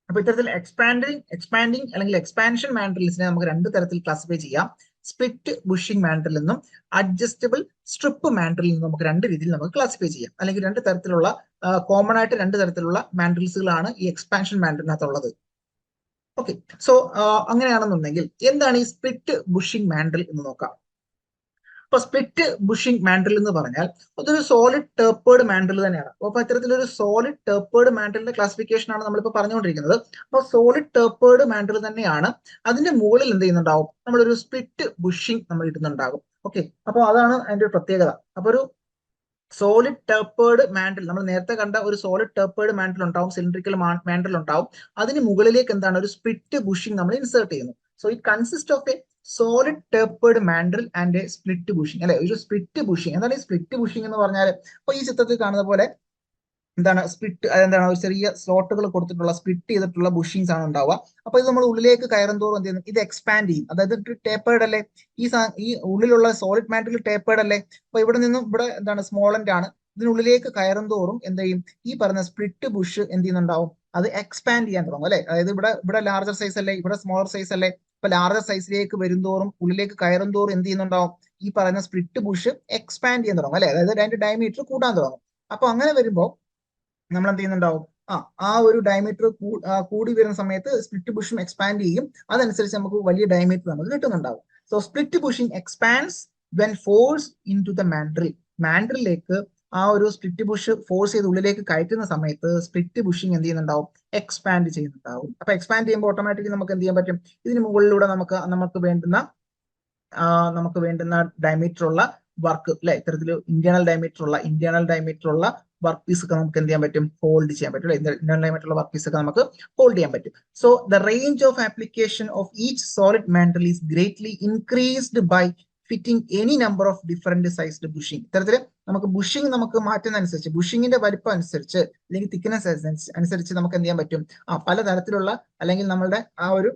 Speaker 1: അപ്പൊ ഇത്തരത്തിൽ എക്സ്പാൻഡിങ് അല്ലെങ്കിൽ എക്സ്പാൻഷൻ മാൻഡ്രിൽസിനെ നമുക്ക് 2 തരത്തിൽ ക്ലാസിഫൈ ചെയ്യാം. സ്പ്ലിറ്റ് ബുഷിംഗ് മാൻഡ്രിൽ എന്നും അഡ്ജസ്റ്റബിൾ സ്ട്രിപ്പ് മാൻഡ്രിൽ എന്നും നമുക്ക് 2 രീതിയിൽ നമുക്ക് ക്ലാസിഫൈ ചെയ്യാം. അല്ലെങ്കിൽ 2 തരത്തിലുള്ള കോമൺ ആയിട്ട് 2 തരത്തിലുള്ള മാൻഡ്രിൽസുകളാണ് ഈ എക്സ്പാൻഷൻ മാൻഡ്രിലിനകത്തുള്ളത്. ഓക്കെ, സോ അങ്ങനെയാണെന്നുണ്ടെങ്കിൽ എന്താണ് ഈ സ്പ്ലിറ്റ് ബുഷിംഗ് മാൻഡ്രിൽ എന്ന് നോക്കാം. അപ്പൊ സ്പ്ലിറ്റ് ബുഷിംഗ് മാൻഡ്രിൽ എന്ന് പറഞ്ഞാൽ അതൊരു സോളിഡ് ടേപ്പേർഡ് മാൻഡ്രിൽ തന്നെയാണ്. അപ്പൊ ഇത്തരത്തിലൊരു സോളിഡ് ടേപ്പേർഡ് മാൻഡ്രിലിന്റെ ക്ലാസിഫിക്കേഷൻ ആണ് നമ്മളിപ്പോ പറഞ്ഞുകൊണ്ടിരിക്കുന്നത്. അപ്പൊ സോളിഡ് ടേപ്പേർഡ് മാൻഡ്രിൽ തന്നെയാണ്. അതിന്റെ മുകളിൽ എന്ത് ചെയ്യുന്നുണ്ടാവും, നമ്മളൊരു സ്പ്ലിറ്റ് ബുഷിംഗ് നമ്മൾ ഇടുന്നുണ്ടാകും. ഓക്കെ, അപ്പൊ അതാണ് അതിന്റെ ഒരു പ്രത്യേകത. അപ്പൊ ഒരു സോളിഡ് ടേപ്പേർഡ് മാൻഡ്രിൽ, നമ്മൾ നേരത്തെ കണ്ട ഒരു സോളിഡ് ടേപ്പേർഡ് മാൻഡ്രിൽ ഉണ്ടാവും, സിലിണ്ടറിക്കൽ മാൻഡ്രിൽ ഉണ്ടാവും. അതിന് മുകളിലേക്ക് എന്താണ്, ഒരു സ്പ്ലിറ്റ് ബുഷിംഗ് നമ്മൾ ഇൻസേർട്ട് ചെയ്യുന്നു. So it consist of A solid tapered mandrel and A split bushing അല്ലെ. ഒരു സ്പ്ലിറ്റ് ബുഷിംഗ്, എന്താണ് ഈ സ്പ്ലിറ്റ് ബുഷിംഗ് എന്ന് പറഞ്ഞാൽ? അപ്പൊ ഈ ചിത്രത്തിൽ കാണുന്ന പോലെ എന്താണ് സ്പ്ലിറ്റ്, അതെന്താണ് ഒരു ചെറിയ സ്ലോട്ടുകൾ കൊടുത്തിട്ടുള്ള സ്പ്ലിറ്റ് ചെയ്തിട്ടുള്ള ബുഷിങ്സ് ആണ് ഉണ്ടാവുക. അപ്പൊ ഇത് നമ്മൾ ഉള്ളിലേക്ക് കയറും തോറും എന്ത് ചെയ്യുന്നു, ഇത് എക്സ്പാൻഡ് ചെയ്യും. അതായത് ടേപ്പേർഡ് അല്ലേ, ഈ ഉള്ളിലുള്ള സോളിഡ് മാൻഡ്രിൽ ടേപ്പേർഡ് അല്ലേ. അപ്പൊ ഇവിടെ നിന്നും ഇവിടെ എന്താണ് സ്മോൾ എൻഡ് ആണ്. ഇതിനുള്ളിലേക്ക് കയറും തോറും എന്ത് ചെയ്യും, ഈ പറഞ്ഞ സ്പ്ലിറ്റ് ബുഷ് എന്ത് ചെയ്യുന്നുണ്ടാവും, അത് എക്സ്പാൻഡ് ചെയ്യാൻ തുടങ്ങും അല്ലെ. അതായത് ഇവിടെ ലാർജർ സൈസ് അല്ലേ, ഇവിടെ സ്മോളർ സൈസ് അല്ലേ. അപ്പൊ ലാർജർ സൈസിലേക്ക് വരും തോറും, ഉള്ളിലേക്ക് കയറും തോറും എന്ത് ചെയ്യുന്നുണ്ടാവും, ഈ പറയുന്ന സ്പ്ലിറ്റ് ബുഷ് എക്സ്പാൻഡ് ചെയ്യാൻ തുടങ്ങും അല്ലെ. അതായത് അതിന്റെ ഡയമീറ്റർ കൂട്ടാൻ തുടങ്ങും. അപ്പൊ അങ്ങനെ വരുമ്പോൾ നമ്മൾ എന്ത് ചെയ്യുന്നുണ്ടാവും, ആ ഒരു ഡയമീറ്റർ കൂടി വരുന്ന സമയത്ത് സ്പ്ലിറ്റ് ബുഷും എക്സ്പാൻഡ് ചെയ്യും. അതനുസരിച്ച് നമുക്ക് വലിയ ഡയമീറ്റർ നമുക്ക് കിട്ടുന്നുണ്ടാവും. So split bushing expands when force into the mandrel. മാൻഡ്രിലേക്ക് ആ ഒരു സ്പ്ലിറ്റ് ബുഷ് ഫോഴ്സ് ചെയ്ത് ഉള്ളിലേക്ക് കയറ്റുന്ന സമയത്ത് സ്പ്ലിറ്റ് ബുഷിംഗ് എന്ത് ചെയ്യുന്നുണ്ടാവും, എക്സ്പാൻഡ് ചെയ്യുന്നുണ്ടാവും. അപ്പൊ എക്സ്പാൻഡ് ചെയ്യുമ്പോൾ ഓട്ടോമാറ്റിക്കലി നമുക്ക് എന്ത് ചെയ്യാൻ പറ്റും, ഇതിന് മുകളിലൂടെ നമുക്ക് വേണ്ടുന്ന ഡയമീറ്റർ ഉള്ള വർക്ക് അല്ലെ, ഇത്തരത്തിൽ ഇന്റേണൽ ഡയമീറ്റർ ഉള്ള വർക്ക് പീസ് ഒക്കെ നമുക്ക് എന്ത് ചെയ്യാൻ പറ്റും, ഹോൾഡ് ചെയ്യാൻ പറ്റും. ഇന്റേണൽ ഡയമീറ്റർ ഉള്ള വർക്ക് പീസ് ഒക്കെ നമുക്ക് ഹോൾഡ് ചെയ്യാൻ പറ്റും. So the range of application of each solid mandrel is greatly increased by fitting any number of different sized bushing. ഇത്തരത്തിൽ നമുക്ക് ബുഷിംഗ് നമുക്ക് മാറ്റുന്നതനുസരിച്ച്, ബുഷിങ്ങിന്റെ വലിപ്പം അനുസരിച്ച് അല്ലെങ്കിൽ തിക്നെസ് അനുസരിച്ച് നമുക്ക് എന്ത് ചെയ്യാൻ പറ്റും, പലതരത്തിലുള്ള അല്ലെങ്കിൽ നമ്മളുടെ ആ ഒരു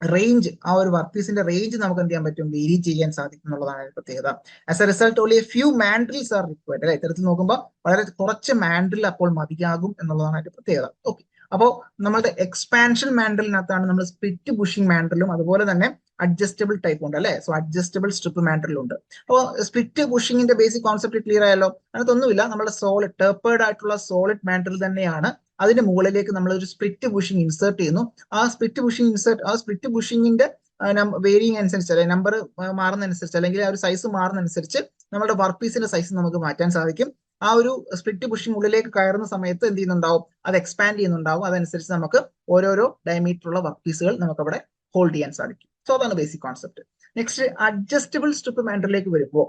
Speaker 1: റേഞ്ച്, ആ ഒരു വർക്ക് പീസിന്റെ റേഞ്ച് നമുക്ക് എന്ത് ചെയ്യാൻ പറ്റും, വേരി ചെയ്യാൻ സാധിക്കും എന്നുള്ളതാണ് പ്രത്യേകത. As a result only a few mandrels are required അല്ലെ. ഇത്തരത്തിൽ നോക്കുമ്പോൾ വളരെ കുറച്ച് മാൻഡ്രിൽ അപ്പോൾ മതിയാകും എന്നുള്ളതാണ് അതിന്റെ പ്രത്യേകത. ഓക്കെ, അപ്പോൾ നമ്മുടെ എക്സ്പാൻഷൻ മാൻഡ്രിലിനകത്താണ് നമ്മൾ സ്പ്ലിറ്റ് ബുഷിംഗ് മാൻഡ്രിലും അതുപോലെ തന്നെ അഡ്ജസ്റ്റബിൾ ടൈപ്പ് ഉണ്ട് അല്ലെ. സോ അഡ്ജസ്റ്റബിൾ സ്ട്രിപ്പ് മാൻഡ്രിലും ഉണ്ട്. അപ്പോൾ സ്പ്ലിറ്റ് ബുഷിങ്ങിന്റെ ബേസിക് കോൺസെപ്റ്റ് ക്ലിയർ ആയല്ലോ. അതിനകത്തൊന്നുമില്ല, നമ്മുടെ സോളിഡ് ടേപ്പേർഡ് ആയിട്ടുള്ള സോളിഡ് മാൻഡ്രിൽ തന്നെയാണ്. അതിന്റെ മുകളിലേക്ക് നമ്മൾ ഒരു സ്പ്ലിറ്റ് ബുഷിംഗ് ഇൻസേർട്ട് ചെയ്യുന്നു. ആ സ്പ്ലിറ്റ് ബുഷിംഗിന്റെ വേരിയിങ് അനുസരിച്ച് അല്ലെങ്കിൽ നമ്പർ മാറുന്നതനുസരിച്ച് അല്ലെങ്കിൽ ആ ഒരു സൈസ് മാറുന്നതനുസരിച്ച് നമ്മുടെ വർക്ക് പീസിന്റെ സൈസ് നമുക്ക് മാറ്റാൻ സാധിക്കും. ആ ഒരു സ്പ്ലിറ്റ് പുഷിംഗ് ഉള്ളിലേക്ക് കയറുന്ന സമയത്ത് എന്ത് ചെയ്യുന്നുണ്ടാവും, അത് എക്സ്പാൻഡ് ചെയ്യുന്നുണ്ടാവും. അതനുസരിച്ച് നമുക്ക് ഓരോരോ ഡയമീറ്റർ ഉള്ള വർക്ക് പീസുകൾ നമുക്ക് അവിടെ ഹോൾഡ് ചെയ്യാൻ സാധിക്കും. സോ അതാണ് basic concept. Next adjustable strip മാൻഡറിലേക്ക് വരുമ്പോൾ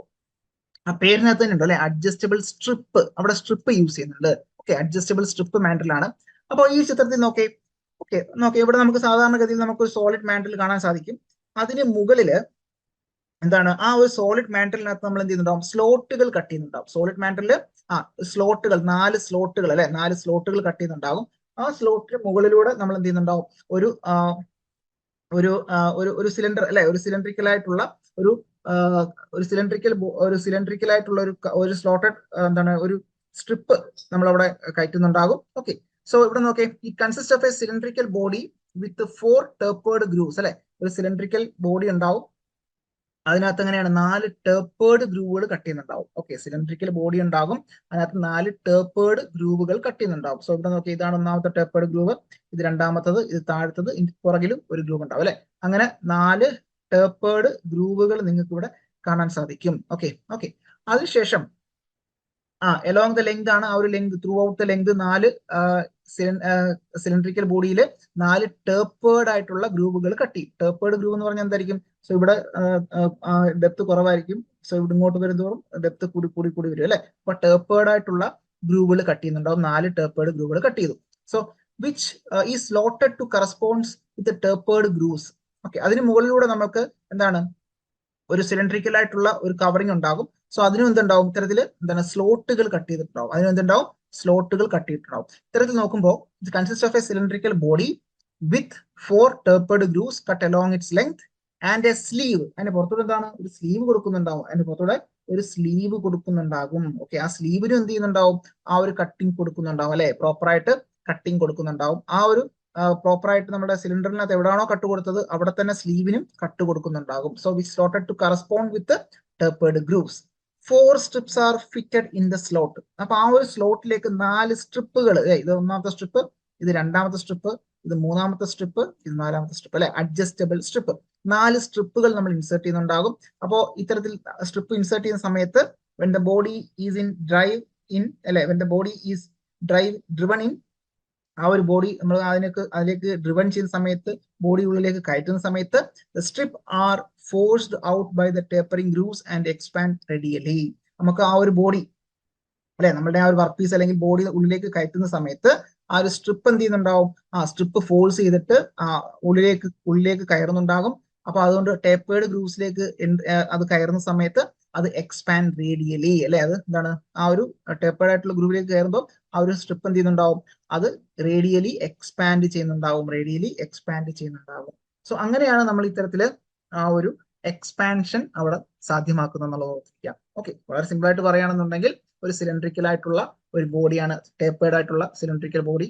Speaker 1: ആ പേരിനകത്ത് തന്നെ ഉണ്ടോ അല്ലെ, അഡ്ജസ്റ്റബിൾ സ്ട്രിപ്പ്, അവിടെ സ്ട്രിപ്പ് യൂസ് ചെയ്യുന്നുണ്ട്. ഓക്കെ, അഡ്ജസ്റ്റബിൾ സ്ട്രിപ്പ് മാൻഡറിലാണ്. അപ്പോൾ ഈ ചിത്രത്തിൽ നോക്കേ, ഇവിടെ നമുക്ക് സാധാരണഗതിയിൽ നമുക്ക് ഒരു സോളിഡ് മാൻഡൽ കാണാൻ സാധിക്കും. അതിന് മുകളില് എന്താണ്, ആ ഒരു സോളിഡ് മാൻഡലിനകത്ത് നമ്മൾ എന്ത് ചെയ്യുന്നുണ്ടാവും, സ്ലോട്ടുകൾ കട്ട് ചെയ്യുന്നുണ്ടാവും. സോളിഡ് മാൻഡലില് സ്ലോട്ടുകൾ 4 സ്ലോട്ടുകൾ അല്ലെ, 4 സ്ലോട്ടുകൾ കട്ട് ചെയ്യുന്നുണ്ടാവും. ആ സ്ലോട്ടിന് മുകളിലൂടെ നമ്മൾ എന്ത് ചെയ്യുന്നുണ്ടാവും, ഒരു സിലിണ്ടർ അല്ലെ, ഒരു സിലിണ്ടറിക്കൽ ആയിട്ടുള്ള ഒരു സിലിണ്ടറിക്കൽ ആയിട്ടുള്ള ഒരു സ്ലോട്ടഡ് എന്താണ് ഒരു സ്ട്രിപ്പ് നമ്മൾ അവിടെ കയറ്റുന്നുണ്ടാകും. ഓക്കെ, സോ ഇവിടെ നോക്കേ, it consist of a cylindrical body with 4 tapered grooves അല്ലെ, ഒരു സിലിണ്ടറിക്കൽ ബോഡി ഉണ്ടാവും. അതിനകത്ത് എങ്ങനെയാണ് 4 ടേപ്പേർഡ് ഗ്രൂവുകൾ കട്ട് ചെയ്യുന്നുണ്ടാവും. ഓക്കെ, സിലിണ്ടറിക്കൽ ബോഡി ഉണ്ടാകും, അതിനകത്ത് 4 ടേപ്പേർഡ് ഗ്രൂവുകൾ കട്ട് ചെയ്യുന്നുണ്ടാവും. സോ ഇവിടെ നോക്കി, ഇതാണ് ഒന്നാമത്തെ ടേപ്പേർഡ് ഗ്രൂവ്, ഇത് രണ്ടാമത്തത്, ഇത് താഴത്തത്, പുറകിലും ഒരു ഗ്രൂവ് ഉണ്ടാവും അല്ലെ. അങ്ങനെ 4 ടേപ്പേർഡ് ഗ്രൂവുകൾ നിങ്ങൾക്ക് ഇവിടെ കാണാൻ സാധിക്കും. ഓക്കെ, അതിനുശേഷം എലോങ് ദ ലെങ്ത് ആണ്, ആ ഒരു length through out the length 4 cylindrical ബോഡിയിൽ 4 ടേപ്പേർഡ് ആയിട്ടുള്ള ഗ്രൂവുകൾ കട്ട് ചെയ്യും. ടേപ്പേർഡ് ഗ്രൂവ് എന്ന് പറഞ്ഞാൽ എന്തായിരിക്കും, സോ ഇവിടെ ഡെപ്ത് കുറവായിരിക്കും, സോ ഇവിടെ ഇങ്ങോട്ട് വരുന്നതോറും ഡെപ്ത് കൂടി വരും അല്ലെ. അപ്പൊ ടേപ്പേർഡ് ആയിട്ടുള്ള ഗ്രൂവുകൾ കട്ട് ചെയ്യുന്നുണ്ടാവും. 4 ടേപ്പേർഡ് ഗ്രൂവുകൾ കട്ട് ചെയ്തു. സോ വിച്ച് ഈ slotted to corresponds with tapered grooves. Okay, അതിന് മുകളിലൂടെ നമുക്ക് എന്താണ്, ഒരു സിലിണ്ടറിക്കൽ ആയിട്ടുള്ള ഒരു കവറിംഗ് ഉണ്ടാകും. സോ അതിനും എന്തുണ്ടാവും, ഇത്തരത്തിൽ എന്താണ് സ്ലോട്ടുകൾ കട്ട് ചെയ്തിട്ടുണ്ടാവും. അതിനും എന്തുണ്ടാവും, സ്ലോട്ടുകൾ കട്ട് ചെയ്തിട്ടുണ്ടാവും. ഇത്തരത്തിൽ നോക്കുമ്പോൾ ഇത് consist of a cylindrical body with 4 tapered grooves cut along its length and a sleeve. അതിന്റെ പുറത്തൂടെ എന്താണ്, ഒരു സ്ലീവ് കൊടുക്കുന്നുണ്ടാവും. അതിന്റെ പുറത്തൂടെ ഒരു സ്ലീവ് കൊടുക്കുന്നുണ്ടാകും. ഓക്കെ, ആ സ്ലീവിനും എന്ത് ചെയ്യുന്നുണ്ടാവും, ആ ഒരു കട്ടിങ് കൊടുക്കുന്നുണ്ടാവും അല്ലെ, പ്രോപ്പറായിട്ട് കട്ടിങ് കൊടുക്കുന്നുണ്ടാവും. ആ ഒരു പ്രോപ്പറായിട്ട് നമ്മുടെ സിലിണ്ടറിനകത്ത് എവിടെയാണോ കട്ട് കൊടുത്തത് അവിടെ തന്നെ സ്ലീവിനും കട്ട് കൊടുക്കുന്നുണ്ടാകും. So which slotted to correspond with tapered grooves. 4 strips are fitted in the slot. അപ്പൊ ആ ഒരു സ്ലോട്ടിലേക്ക് 4 സ്ട്രിപ്പുകൾ, ഇത് ഒന്നാമത്തെ സ്ട്രിപ്പ്, ഇത് രണ്ടാമത്തെ സ്ട്രിപ്പ്, ഇത് മൂന്നാമത്തെ സ്ട്രിപ്പ്, ഇത് നാലാമത്തെ സ്ട്രിപ്പ് അല്ലെ, അഡ്ജസ്റ്റബിൾ സ്ട്രിപ്പ്. 4 സ്ട്രിപ്പുകൾ നമ്മൾ ഇൻസേർട്ട് ചെയ്യുന്നുണ്ടാകും. അപ്പോൾ ഇത്തരത്തിൽ സ്ട്രിപ്പ് ഇൻസേർട്ട് ചെയ്യുന്ന സമയത്ത് when the body is in drive in അല്ലെ, when the body is driven in, ആ ഒരു ബോഡി നമ്മൾ അതിലേക്ക് ഡ്രിവൺ ചെയ്യുന്ന സമയത്ത്, ബോഡി ഉള്ളിലേക്ക് കയറ്റുന്ന സമയത്ത് the strip are forced out by the tapering grooves and expand radially. നമുക്ക് ആ ഒരു ബോഡി അല്ലെ, നമ്മുടെ ആ ഒരു വർക്ക് പീസ് അല്ലെങ്കിൽ ബോഡി ഉള്ളിലേക്ക് കയറ്റുന്ന സമയത്ത് ആ ഒരു സ്ട്രിപ്പ് എന്ത് ചെയ്യുന്നുണ്ടാവും, ആ സ്ട്രിപ്പ് ഫോഴ്സ് ചെയ്തിട്ട് ഉള്ളിലേക്ക് കയറുന്നുണ്ടാകും. അപ്പൊ അതുകൊണ്ട് ടേപ്പേർഡ് ഗ്രൂവ്സിലേക്ക് അത് കയറുന്ന സമയത്ത് അത് എക്സ്പാൻഡ് റേഡിയലി അല്ലെ, അത് എന്താണ്, ആ ഒരു ടേപ്പേർഡ് ആയിട്ടുള്ള ഗ്രൂവിലേക്ക് കയറുമ്പോൾ ആ ഒരു സ്ട്രിപ്പ് എന്ത് ചെയ്യുന്നുണ്ടാവും, അത് റേഡിയലി എക്സ്പാൻഡ് ചെയ്യുന്നുണ്ടാവും. സോ അങ്ങനെയാണ് നമ്മൾ ഇത്തരത്തില് ആ ഒരു എക്സ്പാൻഷൻ അവിടെ സാധ്യമാക്കുന്നത് എന്നുള്ളത് ഓർത്തിരിക്കാം. ഓക്കെ, വളരെ സിമ്പിൾ ആയിട്ട് പറയുകയാണെന്നുണ്ടെങ്കിൽ ഒരു സിലിണ്ടറിക്കൽ ആയിട്ടുള്ള ഒരു ബോഡിയാണ്, ടേപ്പേർഡ് ആയിട്ടുള്ള സിലിണ്ടറിക്കൽ ബോഡി,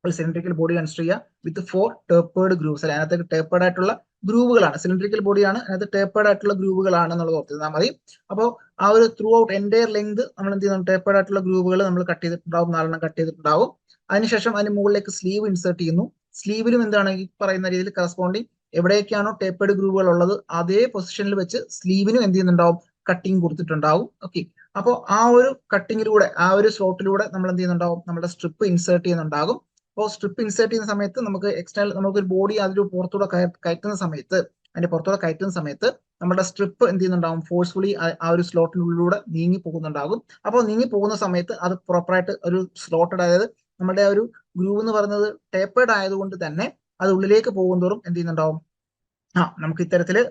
Speaker 1: ഒരു സിലിണ്ടറിക്കൽ ബോഡി കൺസിഡർ ചെയ്യുക വിത്ത് 4 ടേപ്പേർഡ് ഗ്രൂവ്സ് അല്ലെ, അതിനകത്ത് ടേപ്പേർഡ് ആയിട്ടുള്ള ഗ്രൂവുകളാണ്, സിലിണ്ടറിക്കൽ ബോഡിയാണ്, അതിനകത്ത് ടേപ്പേർഡ് ആയിട്ടുള്ള ഗ്രൂവുകളാണ് എന്നുള്ളത് ഓർത്തിരുന്നാൽ മതി. അപ്പോൾ ആ ഒരു ത്രൂ ഔട്ട് എൻറ്റയർ ലെങ്ത് നമ്മൾ എന്ത് ചെയ്യുന്നു, ടേപ്പേർഡ് ആയിട്ടുള്ള ഗ്രൂവുകൾ നമ്മൾ കട്ട് ചെയ്തിട്ടുണ്ടാവും, 4 കട്ട് ചെയ്തിട്ടുണ്ടാവും. അതിനുശേഷം അതിന് മുകളിലേക്ക് സ്ലീവ് ഇൻസേർട്ട് ചെയ്യുന്നു. സ്ലീവിലും എന്താണ് ഈ പറയുന്ന രീതിയിൽ കറസ്പോണ്ടിങ് എവിടേക്കാണോ ടേപ്പേർഡ് ഗ്രൂവുകൾ ഉള്ളത് അതേ പൊസിഷനിൽ വെച്ച് സ്ലീവിനും എന്ത് ചെയ്യുന്നുണ്ടാവും, കട്ടിങ് കൊടുത്തിട്ടുണ്ടാവും. ഓക്കെ, അപ്പോൾ ആ ഒരു കട്ടിങ്ങിലൂടെ, ആ ഒരു സ്ലോട്ടിലൂടെ നമ്മൾ എന്ത് ചെയ്യുന്നുണ്ടാവും, നമ്മുടെ സ്ട്രിപ്പ് ഇൻസേർട്ട് ചെയ്യുന്നുണ്ടാകും. അപ്പോൾ സ്ട്രിപ്പ് ഇൻസേർട്ട് ചെയ്യുന്ന സമയത്ത് നമുക്ക് എക്സ്റ്റേണൽ, നമുക്ക് ഒരു ബോഡി അതിന്റെ പുറത്തൂടെ കയറ്റുന്ന സമയത്ത് നമ്മുടെ സ്ട്രിപ്പ് എന്ത് ചെയ്യുന്നുണ്ടാവും, ഫോഴ്സ്ഫുള്ളി ആ ഒരു സ്ലോട്ടിനുള്ളിലൂടെ നീങ്ങി പോകുന്നുണ്ടാകും. അപ്പോൾ നീങ്ങി പോകുന്ന സമയത്ത് അത് പ്രോപ്പറായിട്ട് ഒരു സ്ലോട്ടഡ്, അതായത് നമ്മുടെ ഒരു ഗ്രൂവ് എന്ന് പറയുന്നത് ടേപ്പേർഡ് ആയതുകൊണ്ട് തന്നെ അത് ഉള്ളിലേക്ക് പോകുന്നതോറും എന്ത് ചെയ്യുന്നുണ്ടാവും, നമുക്ക് ഇത്തരത്തില്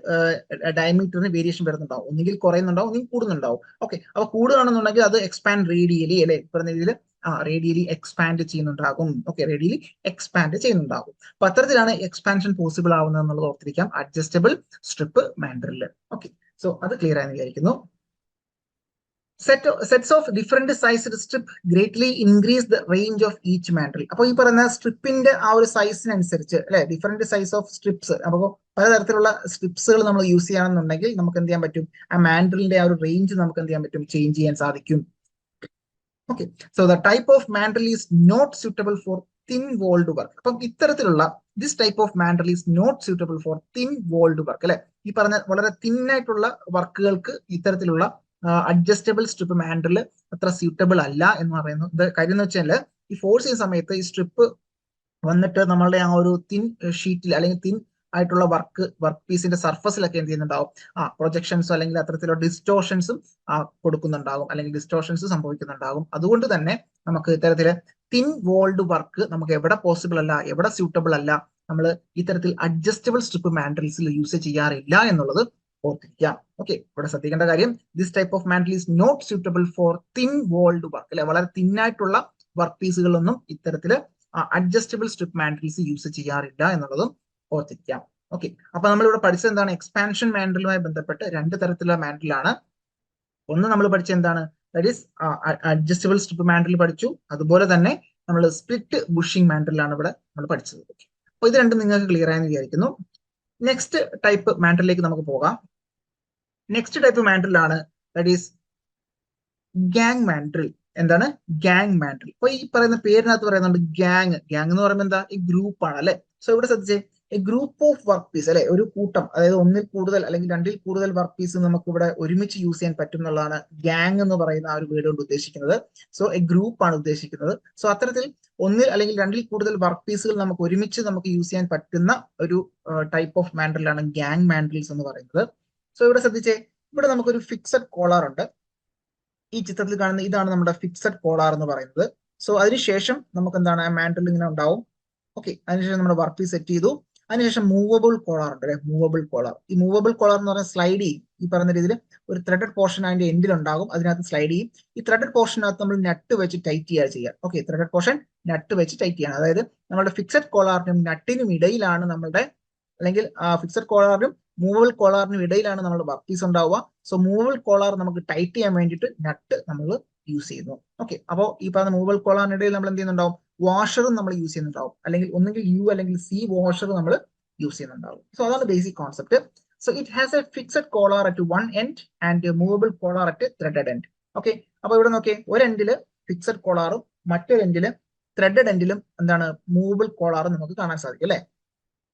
Speaker 1: ഡയമീറ്ററിന് വേരിയേഷൻ വരുന്നുണ്ടാവും, ഒന്നുകിൽ കുറയുന്നുണ്ടാവും, ഒന്നുകിൽ കൂടുന്നുണ്ടാവും. ഓക്കെ, അപ്പൊ കൂടുകയാണെന്നുണ്ടെങ്കിൽ അത് എക്സ്പാൻഡ് റേഡിയലി അല്ലെ, പറഞ്ഞ രീതിയിൽ റേഡിയലി എക്സ്പാൻഡ് ചെയ്യുന്നുണ്ടാകും. ഓക്കെ, റേഡിയലി എക്സ്പാൻഡ് ചെയ്യുന്നുണ്ടാകും. അപ്പൊ അത്തരത്തിലാണ് എക്സ്പാൻഷൻ പോസിബിൾ ആവുന്നത് എന്നുള്ളത് ഓർത്തിരിക്കാം adjustable strip mandrel. Okay, so അത് ക്ലിയർ ആയെന്ന് വിചാരിക്കുന്നു. Sets of different sized strip greatly increase the range of each mandrel. അപ്പോൾ ഈ പറയുന്ന സ്ട്രിപ്പിന്റെ ആ ഒരു സൈസിനനുസരിച്ച് അല്ലെ, ഡിഫറെന്റ് സൈസ് ഓഫ് സ്ട്രിപ്സ്, അപ്പോൾ പലതരത്തിലുള്ള സ്ട്രിപ്സുകൾ നമ്മൾ യൂസ് ചെയ്യുകയാണെന്നുണ്ടെങ്കിൽ നമുക്ക് എന്ത് ചെയ്യാൻ പറ്റും, ആ മാൻഡറിലിന്റെ ആ ഒരു റേഞ്ച് നമുക്ക് എന്ത് ചെയ്യാൻ പറ്റും, ചേഞ്ച് ചെയ്യാൻ സാധിക്കും. Okay, so the type of mandrel is not suitable for thin walled work. അപ്പം ഇത്തരത്തിലുള്ള this type of mandrel is not suitable for thin walled work അല്ലെ. ഈ പറഞ്ഞ വളരെ തിന്നായിട്ടുള്ള വർക്കുകൾക്ക് ഇത്തരത്തിലുള്ള അഡ്ജസ്റ്റബിൾ സ്ട്രിപ്പ് മാൻഡൽ അത്ര സ്യൂട്ടബിൾ അല്ല എന്ന് പറയുന്നു. കാര്യം എന്ന് വെച്ചാൽ ഈ ഫോഴ്സ് ചെയ്യുന്ന സമയത്ത് ഈ സ്ട്രിപ്പ് വന്നിട്ട് നമ്മളുടെ ആ ഒരു തിൻ ഷീറ്റിൽ അല്ലെങ്കിൽ തിൻ ആയിട്ടുള്ള വർക്ക് പീസിന്റെ സർഫസിലൊക്കെ എന്ത് ചെയ്യുന്നുണ്ടാവും, പ്രൊജക്ഷൻസോ അല്ലെങ്കിൽ അത്തരത്തിലുള്ള ഡിസ്റ്റോർഷൻസും കൊടുക്കുന്നുണ്ടാകും, അല്ലെങ്കിൽ ഡിസ്റ്റോർഷൻസ് സംഭവിക്കുന്നുണ്ടാകും. അതുകൊണ്ട് തന്നെ നമുക്ക് ഇത്തരത്തില് തിൻ വോൾഡ് വർക്ക് നമുക്ക് എവിടെ പോസിബിൾ അല്ല, എവിടെ സ്യൂട്ടബിൾ അല്ല, നമ്മൾ ഇത്തരത്തിൽ അഡ്ജസ്റ്റബിൾ സ്ട്രിപ്പ് മാൻഡൽസിൽ യൂസ് ചെയ്യാറില്ല എന്നുള്ളത് ഓർത്തിരിക്കാം. ഓക്കെ, ഇവിടെ ശ്രദ്ധിക്കേണ്ട കാര്യം this type of mandrel is not suitable for thin walled work അല്ലെ. വളരെ തിന്നായിട്ടുള്ള വർക്ക് പീസുകളൊന്നും ഇത്തരത്തില് അഡ്ജസ്റ്റബിൾ സ്ട്രിപ്പ് മാൻഡൽസ് യൂസ് ചെയ്യാറില്ല എന്നുള്ളതും ഓർത്തിരിക്കാം. ഓക്കെ, അപ്പൊ നമ്മളിവിടെ പഠിച്ചത് എന്താണ്, എക്സ്പാൻഷൻ മാൻഡലുമായി ബന്ധപ്പെട്ട് രണ്ട് തരത്തിലുള്ള മാൻഡലാണ്. ഒന്ന് നമ്മൾ പഠിച്ച എന്താണ്, that is adjustable strip mantel പഠിച്ചു. അതുപോലെ തന്നെ നമ്മൾ സ്പ്ലിറ്റ് ബുഷിംഗ് മാൻഡലാണ് ഇവിടെ നമ്മൾ പഠിച്ചത്. ഓക്കെ, അപ്പൊ ഇത് രണ്ടും നിങ്ങൾക്ക് ക്ലിയർ ആയെന്ന് വിചാരിക്കുന്നു. നെക്സ്റ്റ് ടൈപ്പ് മാൻഡലിലേക്ക് നമുക്ക് പോകാം. നെക്സ്റ്റ് ടൈപ്പ് മാൻഡലാണ് ദാറ്റ് ഈസ് ഗാങ് മാൻഡൽ. എന്താണ് ഗാങ് മാൻഡൽ? അപ്പൊ ഈ പറയുന്ന പേരിനകത്ത് പറയുന്നുണ്ട് ഗാങ്. ഗാങ് എന്ന് പറയുമ്പോൾ എന്താ, ഈ ഗ്രൂപ്പ് ആണ് അല്ലെ. സോ ഇവിടെ ശ്രദ്ധിച്ചേ, a group of work piece അല്ലെ, ഒരു കൂട്ടം, അതായത് ഒന്നിൽ കൂടുതൽ അല്ലെങ്കിൽ രണ്ടിൽ കൂടുതൽ വർക്ക് പീസ് നമുക്ക് ഇവിടെ ഒരുമിച്ച് യൂസ് ചെയ്യാൻ പറ്റും എന്നുള്ളതാണ് ഗാങ് എന്ന് പറയുന്ന ആ ഒരു വേർഡ് കൊണ്ട് ഉദ്ദേശിക്കുന്നത്. സോ എ ഗ്രൂപ്പ് ആണ് ഉദ്ദേശിക്കുന്നത്. സോ അത്തരത്തിൽ ഒന്നിൽ അല്ലെങ്കിൽ രണ്ടിൽ കൂടുതൽ വർക്ക് പീസുകൾ നമുക്ക് ഒരുമിച്ച് നമുക്ക് യൂസ് ചെയ്യാൻ പറ്റുന്ന ഒരു ടൈപ്പ് ഓഫ് മാൻഡലാണ് ഗാങ് മാൻഡൽസ് എന്ന് പറയുന്നത്. സോ ഇവിടെ ശ്രദ്ധിച്ചേ, ഇവിടെ നമുക്കൊരു ഫിക്സഡ് കോളർ ഉണ്ട്. ഈ ചിത്രത്തിൽ കാണുന്ന ഇതാണ് നമ്മുടെ ഫിക്സഡ് കോളർ എന്ന് പറയുന്നത്. സോ അതിനുശേഷം നമുക്ക് എന്താണ്, മാൻഡൽ ഇങ്ങനെ ഉണ്ടാവും. ഓക്കെ, അതിനുശേഷം നമ്മുടെ വർക്ക് പീസ് സെറ്റ് ചെയ്തു. അതിനുശേഷം മൂവബിൾ കോളർ ഉണ്ട് അല്ലെ, മൂവബിൾ കോളർ. ഈ മൂവബിൾ കോളർ എന്ന് പറയുന്നത് സ്ലൈഡ് ചെയ്യും. ഈ പറയുന്ന രീതിയിൽ ഒരു ത്രെഡഡ് പോർഷൻ അതിന്റെ എൻഡിൽ ഉണ്ടാകും, അതിനകത്ത് സ്ലൈഡ് ചെയ്യും. ഈ ത്രെഡഡ് പോർഷനകത്ത് നമ്മൾ നട്ട് വെച്ച് ടൈറ്റ് ചെയ്യുക ചെയ്യുക. ഓക്കെ, ത്രെഡഡ് പോർഷൻ നട്ട് വെച്ച് ടൈറ്റ് ചെയ്യണം. അതായത് നമ്മുടെ ഫിക്സഡ് കോളറിനും നട്ടിനും ഇടയിലാണ് നമ്മളുടെ, അല്ലെങ്കിൽ ഫിക്സഡ് കോളറിനും മൂവബിൾ കോളറിനും ഇടയിലാണ് നമ്മുടെ വർക്ക് പീസ് ഉണ്ടാവുക. സോ മൂവബിൾ കോളർ നമുക്ക് ടൈറ്റ് ചെയ്യാൻ വേണ്ടിയിട്ട് നട്ട് നമ്മൾ യൂസ് ചെയ്യുന്നു. ഓക്കെ, അപ്പോൾ ഈ പറഞ്ഞ മൂവബിൾ കോളറിനിടയിൽ നമ്മൾ എന്ത് ചെയ്യുന്നുണ്ടാവും, വാഷറും നമ്മൾ യൂസ് ചെയ്യുന്നുണ്ടാവും, അല്ലെങ്കിൽ ഒന്നെങ്കിൽ യു അല്ലെങ്കിൽ സി വാഷർ നമ്മൾ യൂസ് ചെയ്യുന്നുണ്ടാവും. സോ അതാണ് basic concept. So it has a fixed collar at one end and movable collar at threaded end. Okay, അപ്പൊ ഇവിടെ നോക്കിയേ, ഒരു എൻഡില് ഫിക്സഡ് കോളറും മറ്റൊരു എൻഡിലും ത്രെഡഡ് എൻഡിലും എന്താണ്, മൂവബിൾ കോളറും നമുക്ക് കാണാൻ സാധിക്കും അല്ലെ.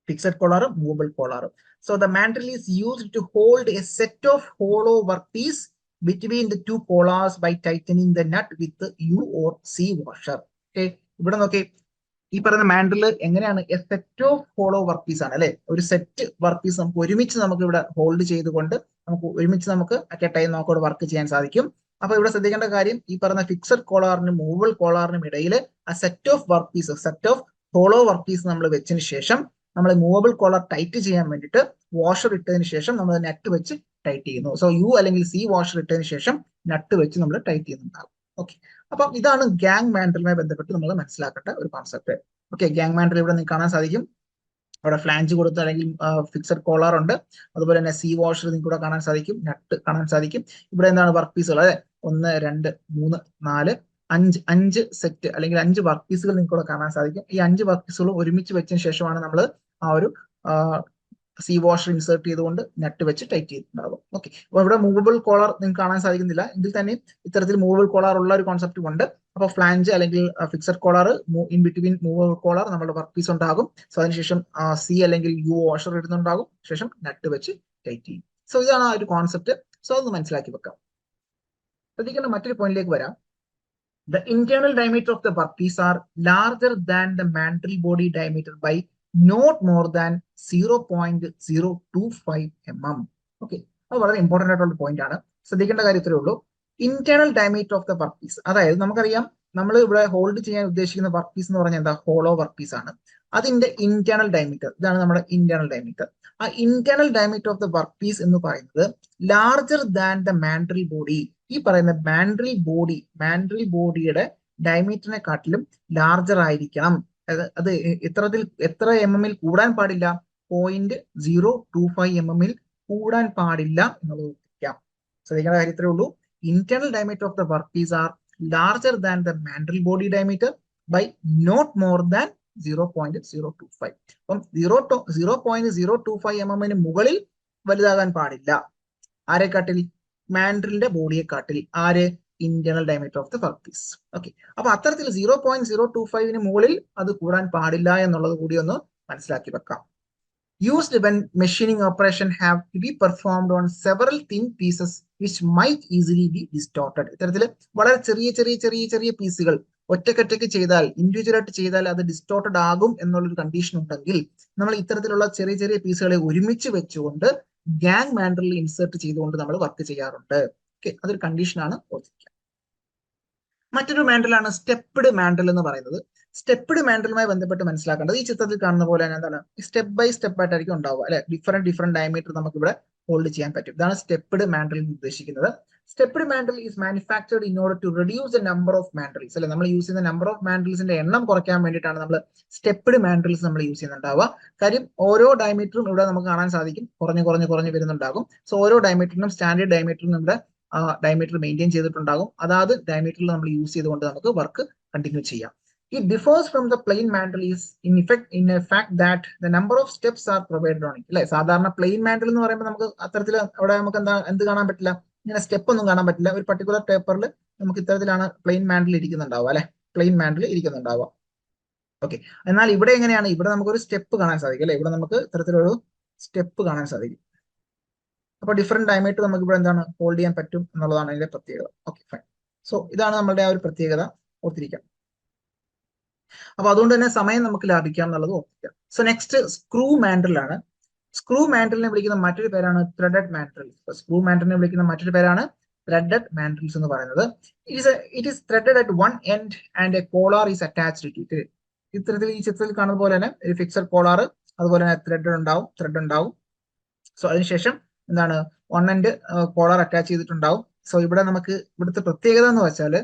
Speaker 1: ഫിക്സഡ് കോളറും മൂവബിൾ കോളറും. So the mandrel is used to hold a set of hollow work piece between the two collars by tightening the nut with U or C washer. Okay, ഇവിടെ നോക്കി, ഈ പറയുന്ന മാൻഡൽ എങ്ങനെയാണ്, a set of hollow work piece ആണ് അല്ലെ. ഒരു set work piece നമുക്ക് ഒരുമിച്ച് നമുക്ക് ഇവിടെ ഹോൾഡ് ചെയ്തുകൊണ്ട് നമുക്ക് ഒരുമിച്ച് നമുക്ക് കെട്ടായി നമുക്ക് വർക്ക് ചെയ്യാൻ സാധിക്കും. അപ്പൊ ഇവിടെ ശ്രദ്ധിക്കേണ്ട കാര്യം, ഈ പറയുന്ന ഫിക്സഡ് കോളറിനും മൂവബിൾ കോളറിനും ഇടയിൽ ആ set of work piece, set of hollow work piece നമ്മൾ വെച്ചതിന് ശേഷം നമ്മൾ മൂവബിൾ കോളർ ടൈറ്റ് ചെയ്യാൻ വേണ്ടിയിട്ട് വാഷർ ഇട്ടതിന് ശേഷം നമ്മൾ നെറ്റ് വെച്ച് ടൈറ്റ് ചെയ്യുന്നു. സോ യു അല്ലെങ്കിൽ സി വാഷർ ഇട്ടതിന് ശേഷം നട്ട് വെച്ച് നമ്മൾ ടൈറ്റ് ചെയ്യുന്നുണ്ടാകും. ഓക്കെ, അപ്പം ഇതാണ് ഗാങ് മാൻഡലുമായി ബന്ധപ്പെട്ട് നമ്മൾ മനസ്സിലാക്കേണ്ട ഒരു കോൺസെപ്റ്റ്. ഓക്കെ, ഗാങ് മാൻഡൽ ഇവിടെ നിങ്ങൾക്ക് കാണാൻ സാധിക്കും. അവിടെ ഫ്ലാഞ്ച് കൊടുത്ത് അല്ലെങ്കിൽ ഫിക്സഡ് കോളർ ഉണ്ട്. അതുപോലെ തന്നെ സി വാഷർ നിങ്ങൾക്ക് ഇവിടെ കാണാൻ സാധിക്കും, നട്ട് കാണാൻ സാധിക്കും. ഇവിടെ എന്താണ് വർക്ക് പീസുകൾ അല്ലെ, 1 2 3 4 5 സെറ്റ് അല്ലെങ്കിൽ 5 വർക്ക് പീസുകൾ നിങ്ങൾക്ക് ഇവിടെ കാണാൻ സാധിക്കും. ഈ 5 വർക്ക് പീസുകളും ഒരുമിച്ച് വെച്ചതിന് ശേഷമാണ് നമ്മൾ ആ ഒരു സി വാഷർ ഇൻസേർട്ട് ചെയ്തുകൊണ്ട് നെറ്റ് വെച്ച് ടൈറ്റ് ചെയ്തിട്ടുണ്ടാകും. ഓക്കെ, അപ്പൊ ഇവിടെ മൂവബിൾ കോളർ നിങ്ങൾക്ക് കാണാൻ സാധിക്കുന്നില്ല, എങ്കിൽ തന്നെ ഇത്തരത്തിൽ മൂവബിൾ കോളർ ഉള്ള ഒരു കോൺസെപ്റ്റ് ഉണ്ട്. അപ്പോൾ ഫ്ലാഞ്ച് അല്ലെങ്കിൽ fixed collar, in between movable collar നമ്മുടെ വർക്ക് പീസ് ഉണ്ടാകും. സോ അതിനുശേഷം സി അല്ലെങ്കിൽ യു വാഷർ ഇടുന്നുണ്ടാകും, ശേഷം നെറ്റ് വെച്ച് ടൈറ്റ് ചെയ്യും. സോ ഇതാണ് ആ ഒരു കോൺസെപ്റ്റ്. സോ അത് മനസ്സിലാക്കി വെക്കാം. ശ്രദ്ധിക്കേണ്ട മറ്റൊരു പോയിന്റിലേക്ക് വരാം. The internal diameter of the workpiece are larger than the mantle body diameter by not more than 0.025 mm. Okay, അത് വളരെ ഇമ്പോർട്ടന്റ് ആയിട്ടുള്ള പോയിന്റ് ആണ്. ശ്രദ്ധിക്കേണ്ട കാര്യം ഇത്രയേ ഉള്ളൂ. Internal diameter of the work piece, അതായത് നമുക്കറിയാം നമ്മൾ ഇവിടെ ഹോൾഡ് ചെയ്യാൻ ഉദ്ദേശിക്കുന്ന വർക്ക് പീസ് എന്ന് പറഞ്ഞാൽ എന്താ, ഹോളോ വർക്ക് പീസ് ആണ്. അതിന്റെ ഇന്റേണൽ ഡയമീറ്റർ, ഇതാണ് നമ്മുടെ ഇന്റേണൽ ഡയമീറ്റർ. ആ internal diameter of the work piece എന്ന് പറയുന്നത് larger than the mandrel body. ഈ പറയുന്ന മാൻഡൽ ബോഡിയുടെ ഡയമീറ്ററിനെ കാട്ടിലും ലാർജർ ആയിരിക്കണം. അത് എത്ര mm കൂടാൻ പാടില്ല, 0.025 mm കൂടാൻ പാടില്ല എന്നുള്ളത് ഓർത്തിരിക്കാം. ശ്രദ്ധിക്കേണ്ട കാര്യം ഇത്രയേ ഉള്ളൂ. Internal diameter of the work piece are larger than the mandrel body diameter by not more than 0.025. അപ്പം 0.025 mm മുകളിൽ വലുതാകാൻ പാടില്ല. ആരെക്കാട്ടിൽ, മാൻഡലിന്റെ ബോഡിയെ കാട്ടിൽ. ആര്, internal diameter of the work piece. Okay, അപ്പൊ അത്തരത്തിൽ 0.025 മുകളിൽ അത് കൂടാൻ പാടില്ല എന്നുള്ളത് കൂടി ഒന്ന് മനസ്സിലാക്കി വെക്കാം. Used when machining operation have to be performed on several thin pieces which might easily be distorted. ഇത്തരത്തിൽ വളരെ ചെറിയ പീസുകൾ ഒറ്റക്കൊറ്റയ്ക്ക് ചെയ്താൽ, ഇൻഡിവിജ്വൽ ആയിട്ട് ചെയ്താൽ അത് ഡിസ്റ്റോർട്ടഡ് ആകും എന്നുള്ളൊരു കണ്ടീഷൻ ഉണ്ടെങ്കിൽ നമ്മൾ ഇത്തരത്തിലുള്ള ചെറിയ പീസുകളെ ഒരുമിച്ച് വെച്ചുകൊണ്ട് ഗാങ് മാൻഡലിൽ ഇൻസേർട്ട് ചെയ്തുകൊണ്ട് നമ്മൾ വർക്ക് ചെയ്യാറുണ്ട്. ഓക്കെ, അതൊരു കണ്ടീഷനാണ് ഓർത്തിരിക്കുക. മറ്റൊരു മാൻഡലാണ് സ്റ്റെപ്പ്ഡ് മാൻഡൽ എന്ന് പറയുന്നത്. സ്റ്റെപ്പ്ഡ് മാൻഡലുമായി ബന്ധപ്പെട്ട് മനസ്സിലാക്കേണ്ടത് ഈ ചിത്രത്തിൽ കാണുന്ന പോലെ എന്താണ്, സ്റ്റെപ്പ് ബൈ സ്റ്റെപ്പ് ആയിട്ടായിരിക്കും ഉണ്ടാവുക അല്ലെ. ഡിഫറെന്റ് ഡയമീറ്റർ നമുക്ക് ഇവിടെ ഹോൾഡ് ചെയ്യാൻ പറ്റും. ഇതാണ് സ്റ്റെപ്പ്ഡ് മാൻഡൽ എന്ന് ഉദ്ദേശിക്കുന്നത്. Stepped mandrel is manufactured in order to reduce the number of mandrels അല്ലെ. നമ്മൾ യൂസ് ചെയ്യുന്ന നമ്പർ ഓഫ് മാൻഡൽസിന്റെ എണ്ണം കുറയ്ക്കാൻ വേണ്ടിയിട്ടാണ് നമ്മൾ സ്റ്റെപ്പ്ഡ് മാൻഡൽസ് നമ്മൾ യൂസ് ചെയ്യുന്നുണ്ടാവുക. കാര്യം ഓരോ ഡയമീറ്ററും ഇവിടെ നമുക്ക് കാണാൻ സാധിക്കും കുറഞ്ഞ് വരുന്നുണ്ടാകും. സോ ഓരോ ഡയമീറ്ററിനും സ്റ്റാൻഡേർഡ് ഡയമീറ്ററിനും നമ്മുടെ ഡയമീറ്റർ മെയിൻറ്റെയിൻ ചെയ്തിട്ടുണ്ടാകും. അതായത് ഡയമീറ്ററിൽ നമ്മൾ യൂസ് ചെയ്തുകൊണ്ട് നമുക്ക് വർക്ക് കണ്ടിന്യൂ ചെയ്യാം. It differs from the plain mantle is in a fact that the number of steps are provided on it. അല്ലെ, സാധാരണ പ്ലെയിൻ മാൻഡൽ എന്ന് പറയുമ്പോൾ നമുക്ക് അത്തരത്തിൽ അവിടെ നമുക്ക് എന്ത് കാണാൻ പറ്റില്ല, ഇങ്ങനെ സ്റ്റെപ്പ് ഒന്നും കാണാൻ പറ്റില്ല. ഒരു പർട്ടിക്കുലർ പേപ്പറിൽ നമുക്ക് ഇത്തരത്തിലാണ് പ്ലെയിൻ മാൻഡൽ ഇരിക്കുന്നുണ്ടാവുക അല്ലെ, പ്ലെയിൻ മാൻഡൽ ഇരിക്കുന്നുണ്ടാവുക. ഓക്കെ, എന്നാൽ ഇവിടെ എങ്ങനെയാണ്, ഇവിടെ നമുക്കൊരു സ്റ്റെപ്പ് കാണാൻ സാധിക്കും അല്ലെ. ഇവിടെ നമുക്ക് ഇത്തരത്തിലൊരു സ്റ്റെപ്പ് കാണാൻ സാധിക്കും. അപ്പൊ ഡിഫറെന്റ് ഡയമീറ്റർ നമുക്ക് ഇവിടെ എന്താണ് ഹോൾഡ് ചെയ്യാൻ പറ്റും എന്നുള്ളതാണ് അതിന്റെ പ്രത്യേകത. Okay, fine. സോ ഇതാണ് നമ്മുടെ ആ ഒരു പ്രത്യേകത, ഓർത്തിരിക്കാം. അപ്പൊ അതുകൊണ്ട് തന്നെ സമയം നമുക്ക് ലാഭിക്കാം എന്നുള്ളത് ഓർത്തിരിക്കാം. സോ നെക്സ്റ്റ് സ്ക്രൂ മാൻഡൽ ആണ്. സ്ക്രൂ മാൻഡലിനെ വിളിക്കുന്ന മറ്റൊരു പേരാണ് ത്രെഡഡ് മാൻഡൽസ്. സ്ക്രൂ മാൻഡലിനെ വിളിക്കുന്ന മറ്റൊരു പേരാണ് ത്രെഡഡ് മാൻഡൽസ് എന്ന് പറയുന്നത്. It is threaded at one end and a collar is attached to it. ഇത്തരത്തിൽ ഈ ചിത്രത്തിൽ കാണുന്ന പോലെ തന്നെ ഒരു ഫിക്സഡ് കോളർ, അതുപോലെ തന്നെ ത്രെഡ് ഉണ്ടാവും. സോ അതിനുശേഷം എന്താണ്, വൺ എൻഡ് കോളർ അറ്റാച്ച് ചെയ്തിട്ടുണ്ടാവും. സോ ഇവിടെ നമുക്ക് ഇവിടുത്തെ പ്രത്യേകത എന്ന് വെച്ചാൽ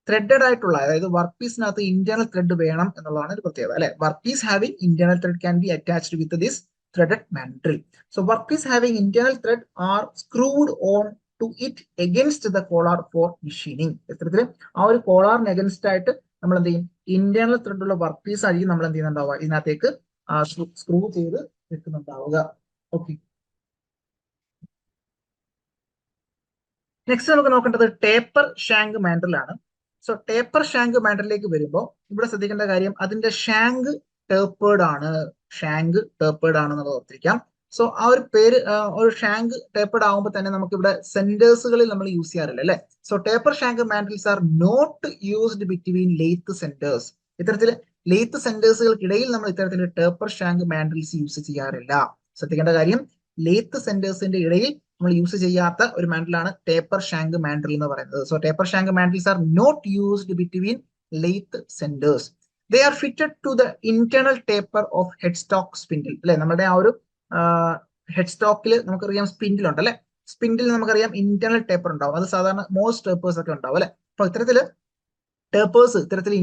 Speaker 1: ത്രെഡഡ് ആയിട്ടുള്ള, അതായത് വർക്ക് പീസിനകത്ത് ഇന്റേണൽ ത്രെഡ് വേണം എന്നുള്ളതാണ് ഒരു പ്രത്യേകത അല്ലെ. Work piece having internal thread can be attached with this threaded mandrel. So work piece having internal thread are screwed on to it against the collar for machining. ഇത്തരത്തിൽ ആ ഒരു കോളറിന് against ആയിട്ട് നമ്മൾ എന്ത് ചെയ്യും, ഇന്റേണൽ ത്രെഡ് ഉള്ള work piece ആയിരിക്കും നമ്മൾ എന്ത് ചെയ്യുന്നുണ്ടാവുക, ഇതിനകത്തേക്ക് സ്ക്രൂ ചെയ്ത് വെക്കുന്നുണ്ടാവുക. ഓക്കെ, നെക്സ്റ്റ് നമുക്ക് നോക്കേണ്ടത് ടേപ്പർ ഷാങ്ക് മാൻഡൽ ആണ്. സോ ടേപ്പർ ഷാങ്ക് മാൻഡലിലേക്ക് വരുമ്പോൾ ഇവിടെ ശ്രദ്ധിക്കേണ്ട കാര്യം, അതിന്റെ ഷാങ്ക് ടേപ്പേർഡ് ആണെന്നുള്ളത് ഓർത്തിരിക്കാം. സോ ആ ഒരു പേര്, ഒരു ഷാങ്ക് ടേപ്പേർഡ് ആകുമ്പോൾ തന്നെ നമുക്ക് ഇവിടെ സെന്റേഴ്സുകളിൽ നമ്മൾ യൂസ് ചെയ്യാറില്ല അല്ലെ. So taper shank mandrels are not used between lathe centres. ഇത്തരത്തിൽ ലെയ്ത്ത് സെന്റേഴ്സുകൾക്കിടയിൽ നമ്മൾ ഇത്തരത്തിൽ ടേപ്പർ ഷാങ്ക് മാൻഡൽസ് യൂസ് ചെയ്യാറില്ല. ശ്രദ്ധിക്കേണ്ട കാര്യം, ലെയ്ത്ത് സെന്റേഴ്സിന്റെ ഇടയിൽ നമ്മൾ യൂസ് ചെയ്യാത്ത ഒരു മാൻഡലാണ് ടേപ്പർ ഷാങ്ക് മാൻഡൽ എന്ന് പറയുന്നത്. So taper shank mandrels are not used between lathe centres. They are fitted to the internal taper of head stock spindle അല്ലെ. നമ്മുടെ ആ ഒരു ഹെഡ് സ്റ്റോക്കിൽ നമുക്കറിയാം സ്പിൻഡിൽ ഉണ്ട് അല്ലെ. സ്പിൻഡിൽ നമുക്കറിയാം ഇന്റേണൽ ടേപ്പർ ഉണ്ടാവും. അത് സാധാരണ മോസ്റ്റ് ടേപ്പേഴ്സ് ഒക്കെ ഉണ്ടാവും അല്ലെ. അപ്പൊ ഇത്തരത്തിൽ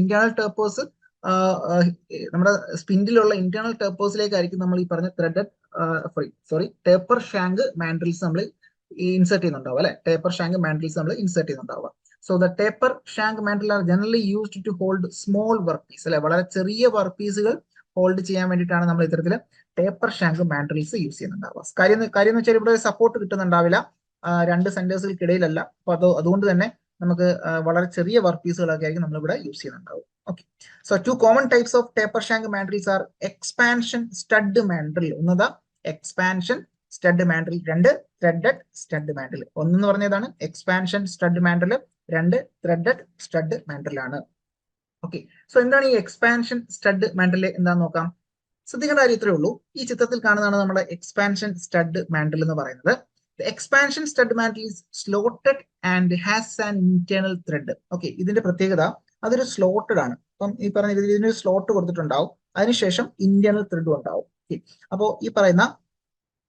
Speaker 1: ഇന്റേണൽ ടേപ്പേഴ്സ് നമ്മുടെ സ്പിൻഡിലുള്ള ഇന്റേണൽ ടേപ്പേഴ്സിലേക്കായിരിക്കും നമ്മൾ ഈ പറഞ്ഞ ടേപ്പർ ഷാങ്ക് മാൻഡൽസ് നമ്മൾ ഇൻസേർട്ട് ചെയ്യുന്നുണ്ടാവും അല്ലെ. ടേപ്പർ ഷാങ്ക് മാൻഡൽസ് നമ്മൾ ഇൻസേർട്ട് ചെയ്യുന്നുണ്ടാവുക. So the taper shank mandrel are generally used to hold small work piece അല്ലെ. വളരെ ചെറിയ വർക്ക് പീസുകൾ ഹോൾഡ് ചെയ്യാൻ വേണ്ടിയിട്ടാണ് നമ്മൾ ഇത്തരത്തിൽ ടേപ്പർ ഷാങ്ക് മാൻഡൽസ് യൂസ് ചെയ്യുന്നുണ്ടാവുക. കാര്യം എന്ന് വെച്ചാൽ ഇവിടെ സപ്പോർട്ട് കിട്ടുന്നുണ്ടാവില്ല, രണ്ട് സെന്റേഴ്സുകൾക്കിടയിലല്ല. അപ്പൊ അതുകൊണ്ട് തന്നെ നമുക്ക് വളരെ ചെറിയ വർക്ക് പീസുകളൊക്കെ ആയിരിക്കും നമ്മൾ ഇവിടെ യൂസ് ചെയ്യുന്നുണ്ടാവും. Okay, so two common types of taper shank mandrels are expansion stud mandrel. ഒന്നത് expansion stud mandrel, രണ്ട് threaded stud mandrel. ഒന്നെന്ന് പറഞ്ഞതാണ് expansion stud mandrel, രണ്ട് threaded stud mandrel ആണ്. ഓക്കെ, സോ എന്താണ് ഈ എക്സ്പാൻഷൻ സ്റ്റഡ് മാൻഡൽ എന്താന്ന് നോക്കാം. ശ്രദ്ധിക്കേണ്ട കാര്യം ഇത്രയേ ഉള്ളൂ. ഈ ചിത്രത്തിൽ കാണുന്നതാണ് നമ്മുടെ എക്സ്പാൻഷൻ സ്റ്റഡ് മാൻഡൽ എന്ന് പറയുന്നത്. Expansion stud mantel is slotted and has an internal thread. Okay, ഇതിന്റെ പ്രത്യേകത അതൊരു സ്ലോട്ടഡ് ആണ്. അപ്പം ഈ പറഞ്ഞ രീതിയിൽ ഇതിനൊരു സ്ലോട്ട് കൊടുത്തിട്ടുണ്ടാവും, അതിനുശേഷം ഇന്റേണൽ ത്രെഡും ഉണ്ടാവും. അപ്പോ ഈ പറയുന്ന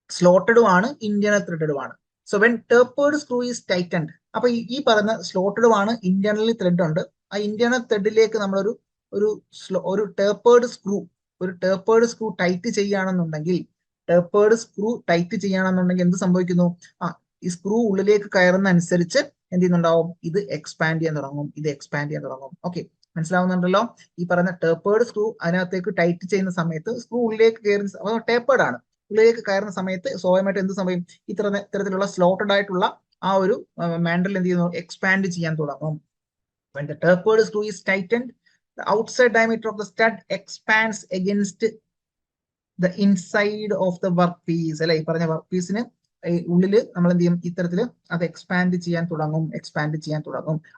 Speaker 1: സ്ലോട്ടഡും ആണ് ഇന്റേണൽ ത്രെഡഡും ആണ്. So when tapered screw is tightened, അപ്പൊ ഈ പറയുന്ന സ്ലോട്ടഡും ആണ്, ഇന്റേണലി ത്രെഡ് ഉണ്ട്. ആ ഇന്റേണൽ ത്രെഡിലേക്ക് നമ്മളൊരു ഒരു ടേപ്പേർഡ് സ്ക്രൂ ടൈറ്റ് ചെയ്യുകയാണെന്നുണ്ടെങ്കിൽ എന്ത് സംഭവിക്കുന്നു, ഈ സ്ക്രൂ ഉള്ളിലേക്ക് കയറുന്ന അനുസരിച്ച് എന്ത് ചെയ്യുന്നുണ്ടാവും, ഇത് എക്സ്പാൻഡ് ചെയ്യാൻ തുടങ്ങും. ഓക്കെ, മനസ്സിലാവുന്നുണ്ടല്ലോ. ഈ പറയുന്ന ടേപ്പേർഡ് സ്ക്രൂ അതിനകത്തേക്ക് ടൈറ്റ് ചെയ്യുന്ന സമയത്ത് സ്ക്രൂ ഉള്ളിലേക്ക് കയറുന്ന ടേപ്പേർഡ് ആണ്, ഉള്ളിലേക്ക് കയറുന്ന സമയത്ത് സ്വാഭാവികമായിട്ട് എന്ത് സംഭവിക്കും, ഇത്തരത്തിലുള്ള സ്ലോട്ടഡ് ആയിട്ടുള്ള ആ ഒരു മാൻഡ്രിൽ എന്ത് ചെയ്യുന്നു, എക്സ്പാൻഡ് ചെയ്യാൻ തുടങ്ങും. When the tapered screw is tightened, the outside diameter of the stud expands against the inside of the work piece. അല്ലെ, ഈ പറഞ്ഞ വർക്ക് പീസിന് ഉള്ളിൽ നമ്മൾ എന്ത് ചെയ്യും, ഇത്തരത്തിൽ അത് എക്സ്പാൻഡ് ചെയ്യാൻ തുടങ്ങും.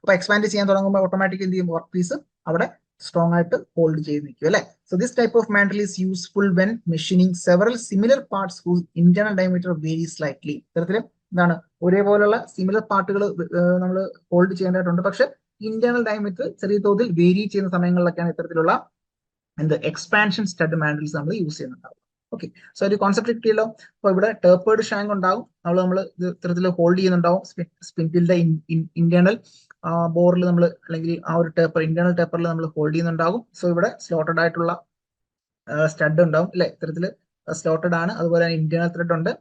Speaker 1: അപ്പൊ എക്സ്പാൻഡ് ചെയ്യാൻ തുടങ്ങുമ്പോൾ ഓട്ടോമാറ്റിക്കലി എന്ത് ചെയ്യും, വർക്ക് പീസ് അവിടെ സ്ട്രോങ് ആയിട്ട് ഹോൾഡ് ചെയ്ത് നിൽക്കും അല്ലെ. So this type of mandrel is useful when machining several similar parts whose internal diameter vary slightly. ഇത്തരത്തിൽ എന്താണ്, ഒരേപോലുള്ള സിമിലർ പാർട്ടുകൾ നമ്മൾ ഹോൾഡ് ചെയ്യേണ്ടതായിട്ടുണ്ട്. പക്ഷെ ഇന്റേണൽ ഡയമീറ്റർ ചെറിയ തോതിൽ വേരി ചെയ്യുന്ന സമയങ്ങളിലൊക്കെയാണ് ഇത്തരത്തിലുള്ള എക്സ്പാൻഷൻ സ്റ്റഡ് മാൻഡ്രിൽസ് നമ്മൾ യൂസ് ചെയ്യുന്നുണ്ടാവും. ഓക്കെ, സോ ഒരു കോൺസെപ്റ്റ് കിട്ടിയല്ലോ. അപ്പൊ ഇവിടെ ടേപ്പേർഡ് ഷാങ്ക് ഉണ്ടാവും, നമ്മൾ ഇത്തരത്തിൽ ഹോൾഡ് ചെയ്യുന്നുണ്ടാവും. സ്പിൻഡിലിന്റെ ഇന്റേണൽ ബോറിൽ നമ്മൾ, അല്ലെങ്കിൽ ആ ഒരു ഇന്റേണൽ ടേപ്പറിൽ നമ്മൾ ഹോൾഡ് ചെയ്യുന്നുണ്ടാകും. സോ ഇവിടെ സ്ലോട്ടഡ് ആയിട്ടുള്ള സ്റ്റഡ് ഉണ്ടാവും അല്ലെ, ഇത്തരത്തിൽ സ്ലോട്ടഡ് ആണ്. അതുപോലെ തന്നെ ഇന്റേണൽ ത്രെഡ് ഉണ്ട്.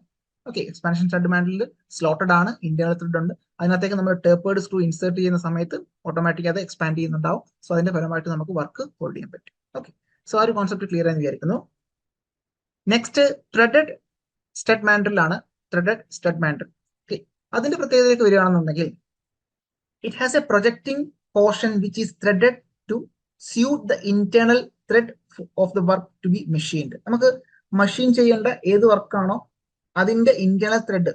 Speaker 1: Okay, expansion stud mandrel slotted ആണ്, ഇന്റേണൽ ത്രെഡ് ഉണ്ട്. അതിനകത്തേക്ക് നമ്മൾ ടേപ്പേർഡ് സ്ക്രൂ ഇൻസേർട്ട് ചെയ്യുന്ന സമയത്ത് ഓട്ടോമാറ്റിക് അത് എക്സ്പാൻഡ് ചെയ്യുന്നുണ്ടാവും. സോ അതിന്റെ പരമായിട്ട് നമുക്ക് വർക്ക് ഹോൾഡ് ചെയ്യാൻ പറ്റും. ഓക്കെ, സോ ആ ഒരു കോൺസെപ്റ്റ് ക്ലിയർ ആയി വിചാരിക്കുന്നു. നെക്സ്റ്റ് ത്രെഡഡ് സ്റ്റഡ് മാൻഡ്രിൽ ആണ്. ത്രെഡഡ് സ്റ്റഡ് മാൻഡ്രിൽ, ഓക്കെ, അതിന്റെ പ്രത്യേകതയിലേക്ക് വരികയാണെന്നുണ്ടെങ്കിൽ it has a projecting portion which is threaded to suit the internal thread of the work to be machined. നമുക്ക് machine ചെയ്യേണ്ട ഏത് വർക്കാണോ അതിന്റെ ഇന്റേണൽ ത്രെഡ്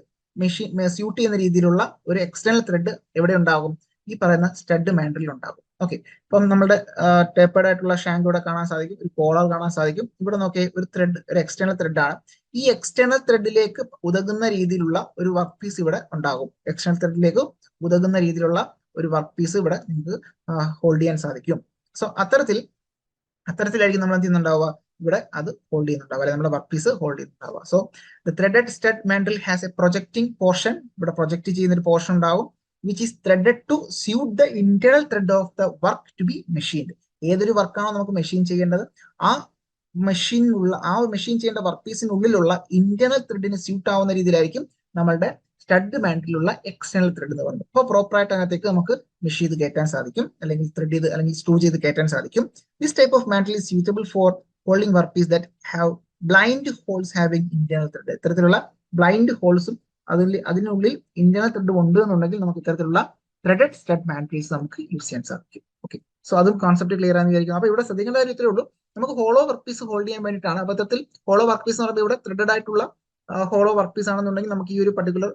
Speaker 1: സ്യൂട്ട് ചെയ്യുന്ന രീതിയിലുള്ള ഒരു എക്സ്റ്റേണൽ ത്രെഡ് എവിടെ ഉണ്ടാകും, ഈ പറയുന്ന സ്റ്റഡ് മാൻഡ്രിൽ ഉണ്ടാകും. ഓക്കെ, ഇപ്പം നമ്മുടെ ടേപ്പേർഡ് ആയിട്ടുള്ള ഷാങ്ക് ഇവിടെ കാണാൻ സാധിക്കും, ഒരു കോളർ കാണാൻ സാധിക്കും. ഇവിടെ നോക്കിയാൽ ഒരു ത്രെഡ്, ഒരു എക്സ്റ്റേണൽ ത്രെഡ് ആണ്. ഈ എക്സ്റ്റേണൽ ത്രെഡിലേക്ക് ഉതകുന്ന രീതിയിലുള്ള ഒരു വർക്ക് പീസ് ഇവിടെ ഉണ്ടാകും. എക്സ്റ്റേണൽ ത്രെഡിലേക്ക് ഉതകുന്ന രീതിയിലുള്ള ഒരു വർക്ക് പീസ് ഇവിടെ നിങ്ങൾക്ക് ഹോൾഡ് ചെയ്യാൻ സാധിക്കും. സോ അത്തരത്തിലായിരിക്കും നമ്മൾ എന്ത് ചെയ്യുന്നുണ്ടാവുക, ഇവിടെ അത് ഹോൾഡ് ചെയ്യുന്നുണ്ടാവുക, അല്ലെങ്കിൽ നമ്മുടെ വർക്ക് പീസ് ഹോൾഡ് ചെയ്യുന്നുണ്ടാവുക. So the threaded stud mandrel has a projecting portion, ഇവിടെ പ്രൊജക്ട് ചെയ്യുന്ന ഒരു പോർഷൻ ഉണ്ടാവും, which is threaded to suit the internal thread of the work to be machined. ഏതൊരു വർക്കാണോ നമുക്ക് മെഷീൻ ചെയ്യേണ്ടത്, ആ മെഷീൻ ചെയ്യേണ്ട വർക്ക് പീസിനുള്ളിലുള്ള ഇന്റേണൽ ത്രെഡിന് സ്യൂട്ട് ആവുന്ന രീതിയിലായിരിക്കും നമ്മളുടെ സ്റ്റഡ് മാൻഡ്രിലുള്ള എക്സ്റ്റേണൽ ത്രെഡ് എന്ന് പറയുന്നത്. അപ്പോൾ പ്രോപ്പറായിട്ട് അതിനകത്തേക്ക് നമുക്ക് മെഷീൻ ചെയ്ത് കയറ്റാൻ സാധിക്കും, അല്ലെങ്കിൽ ത്രെഡ് ചെയ്ത്, അല്ലെങ്കിൽ സ്ക്രൂ ചെയ്ത് കയറ്റാൻ സാധിക്കും. This type of mandrel is suitable for holding work piece that have blind holes having internal thread. ഇത്തരത്തിലുള്ള ബ്ലൈൻഡ് ഹോൾസും അതിനുള്ളിൽ ഇന്റേണൽ ത്രെഡ് ഉണ്ട് എന്നുണ്ടെങ്കിൽ നമുക്ക് ഇത്തരത്തിലുള്ള ത്രെഡഡ് സ്റ്റഡ് മാൻഡ്രിൽസ് നമുക്ക് യൂസ് ചെയ്യാൻ സാധിക്കും. ഓക്കെ, സോ അതും കോൺസെപ്റ്റ് ക്ലിയർ ആണെന്ന് വിചാരിക്കുന്നു. അപ്പൊ ഇവിടെ ശ്രദ്ധിക്കേണ്ട കാര്യം ഇത്രേ ഉള്ളൂ, നമുക്ക് ഹോളോ വർക്ക് പീസ് ഹോൾഡ് ചെയ്യാൻ വേണ്ടിയിട്ടാണ്. അബദ്ധത്തിൽ ഹോളോ വർക്ക് പീസ് എന്ന് പറയുമ്പോൾ ഇവിടെ ത്രെഡഡ് ആയിട്ടുള്ള ഹോളോ വർക്ക് പീസ് ആണെന്നുണ്ടെങ്കിൽ നമുക്ക് ഈ ഒരു പർട്ടിക്കുലർ